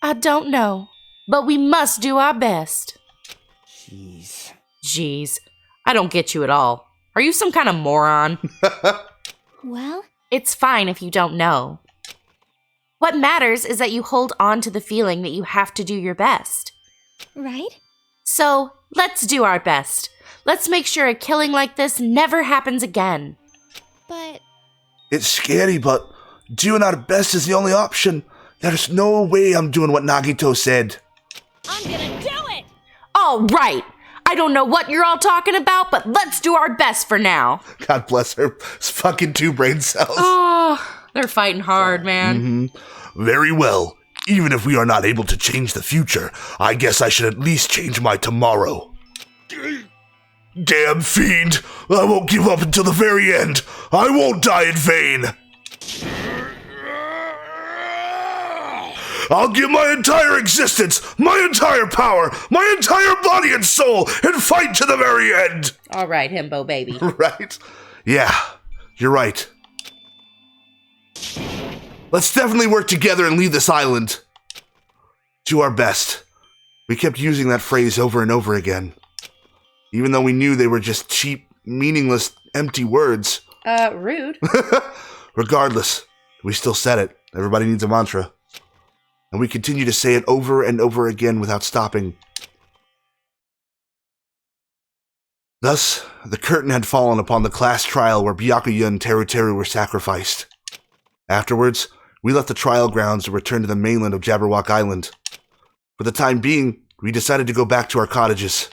I don't know, but we must do our best. Jeez, I don't get you at all. Are you some kind of moron? Well? It's fine if you don't know. What matters is that you hold on to the feeling that you have to do your best. Right? So, let's do our best. Let's make sure a killing like this never happens again. But... It's scary, but doing our best is the only option. There's no way I'm doing what Nagito said. I'm gonna do it! All right. I don't know what you're all talking about, but let's do our best for now. God bless her fucking two brain cells. Oh, they're fighting hard, man. Very well. Even if we are not able to change the future, I guess I should at least change my tomorrow. Damn fiend! I won't give up until the very end! I won't die in vain! I'll give my entire existence, my entire power, my entire body and soul, and fight to the very end! All right, himbo baby. Right? Yeah, you're right. Let's definitely work together and leave this island. Do our best. We kept using that phrase over and over again. Even though we knew they were just cheap, meaningless, empty words. Rude. Regardless, we still said it. Everybody needs a mantra. And we continue to say it over and over again without stopping. Thus, the curtain had fallen upon the class trial where Byakuya and Teruteru were sacrificed. Afterwards, we left the trial grounds and returned to the mainland of Jabberwock Island. For the time being, we decided to go back to our cottages.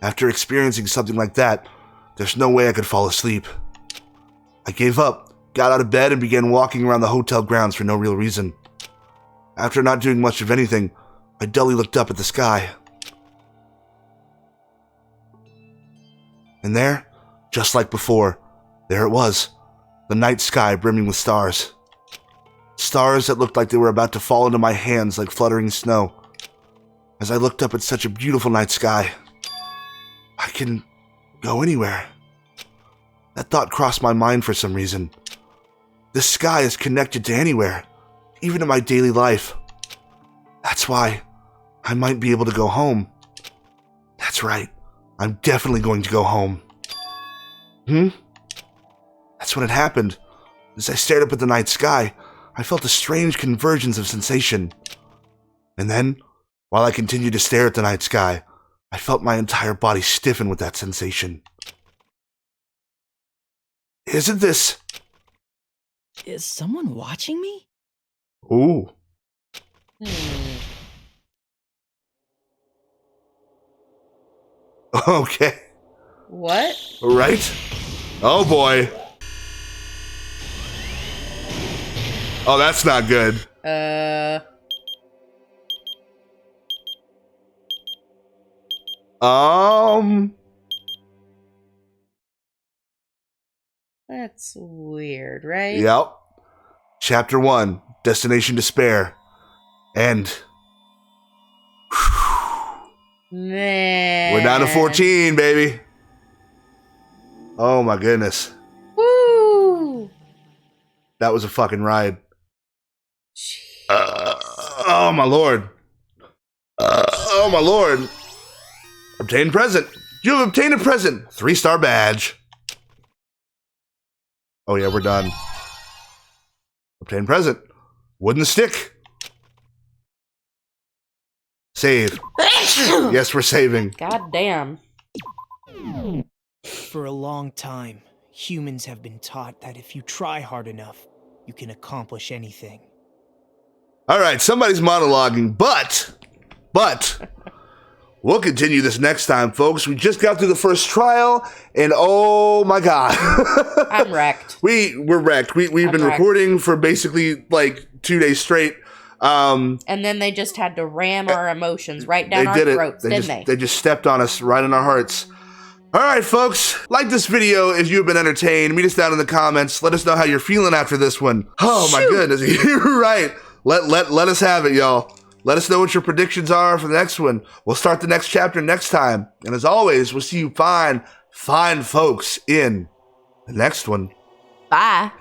After experiencing something like that, there's no way I could fall asleep. I gave up, got out of bed, and began walking around the hotel grounds for no real reason. After not doing much of anything, I dully looked up at the sky. And there, just like before, there it was, the night sky brimming with stars. Stars that looked like they were about to fall into my hands like fluttering snow. As I looked up at such a beautiful night sky, I can go anywhere. That thought crossed my mind for some reason. The sky is connected to anywhere, even in my daily life. That's why I might be able to go home. That's right, I'm definitely going to go home. That's when it happened. As I stared up at the night sky, I felt a strange convergence of sensation. And then, while I continued to stare at the night sky, I felt my entire body stiffen with that sensation. Isn't this... Is someone watching me? Ooh. Okay. What? Right? Oh boy. Oh, that's not good. That's weird, right? Yep. Chapter 1, Destination Despair. End. Man. We're down to 14, baby. Oh my goodness. Woo! That was a fucking ride. Oh my lord. Oh my lord. Obtain present. You have obtained a present. 3-star badge. Oh yeah, we're done. Obtain present. Wooden stick. Save. Yes, we're saving. God damn. For a long time, humans have been taught that if you try hard enough, you can accomplish anything. All right, somebody's monologuing, but we'll continue this next time, folks. We just got through the first trial, and oh my god. I'm wrecked. We're wrecked. We've been wrecked. recording for basically like 2 days straight. And then they just had to ram our emotions right down our throats, didn't they? They just stepped on us right in our hearts. All right, folks, like this video if you've been entertained. Meet us down in the comments. Let us know how you're feeling after this one. Oh my goodness, you're right. Let us have it, y'all. Let us know what your predictions are for the next one. We'll start the next chapter next time. And as always, we'll see you fine folks in the next one. Bye.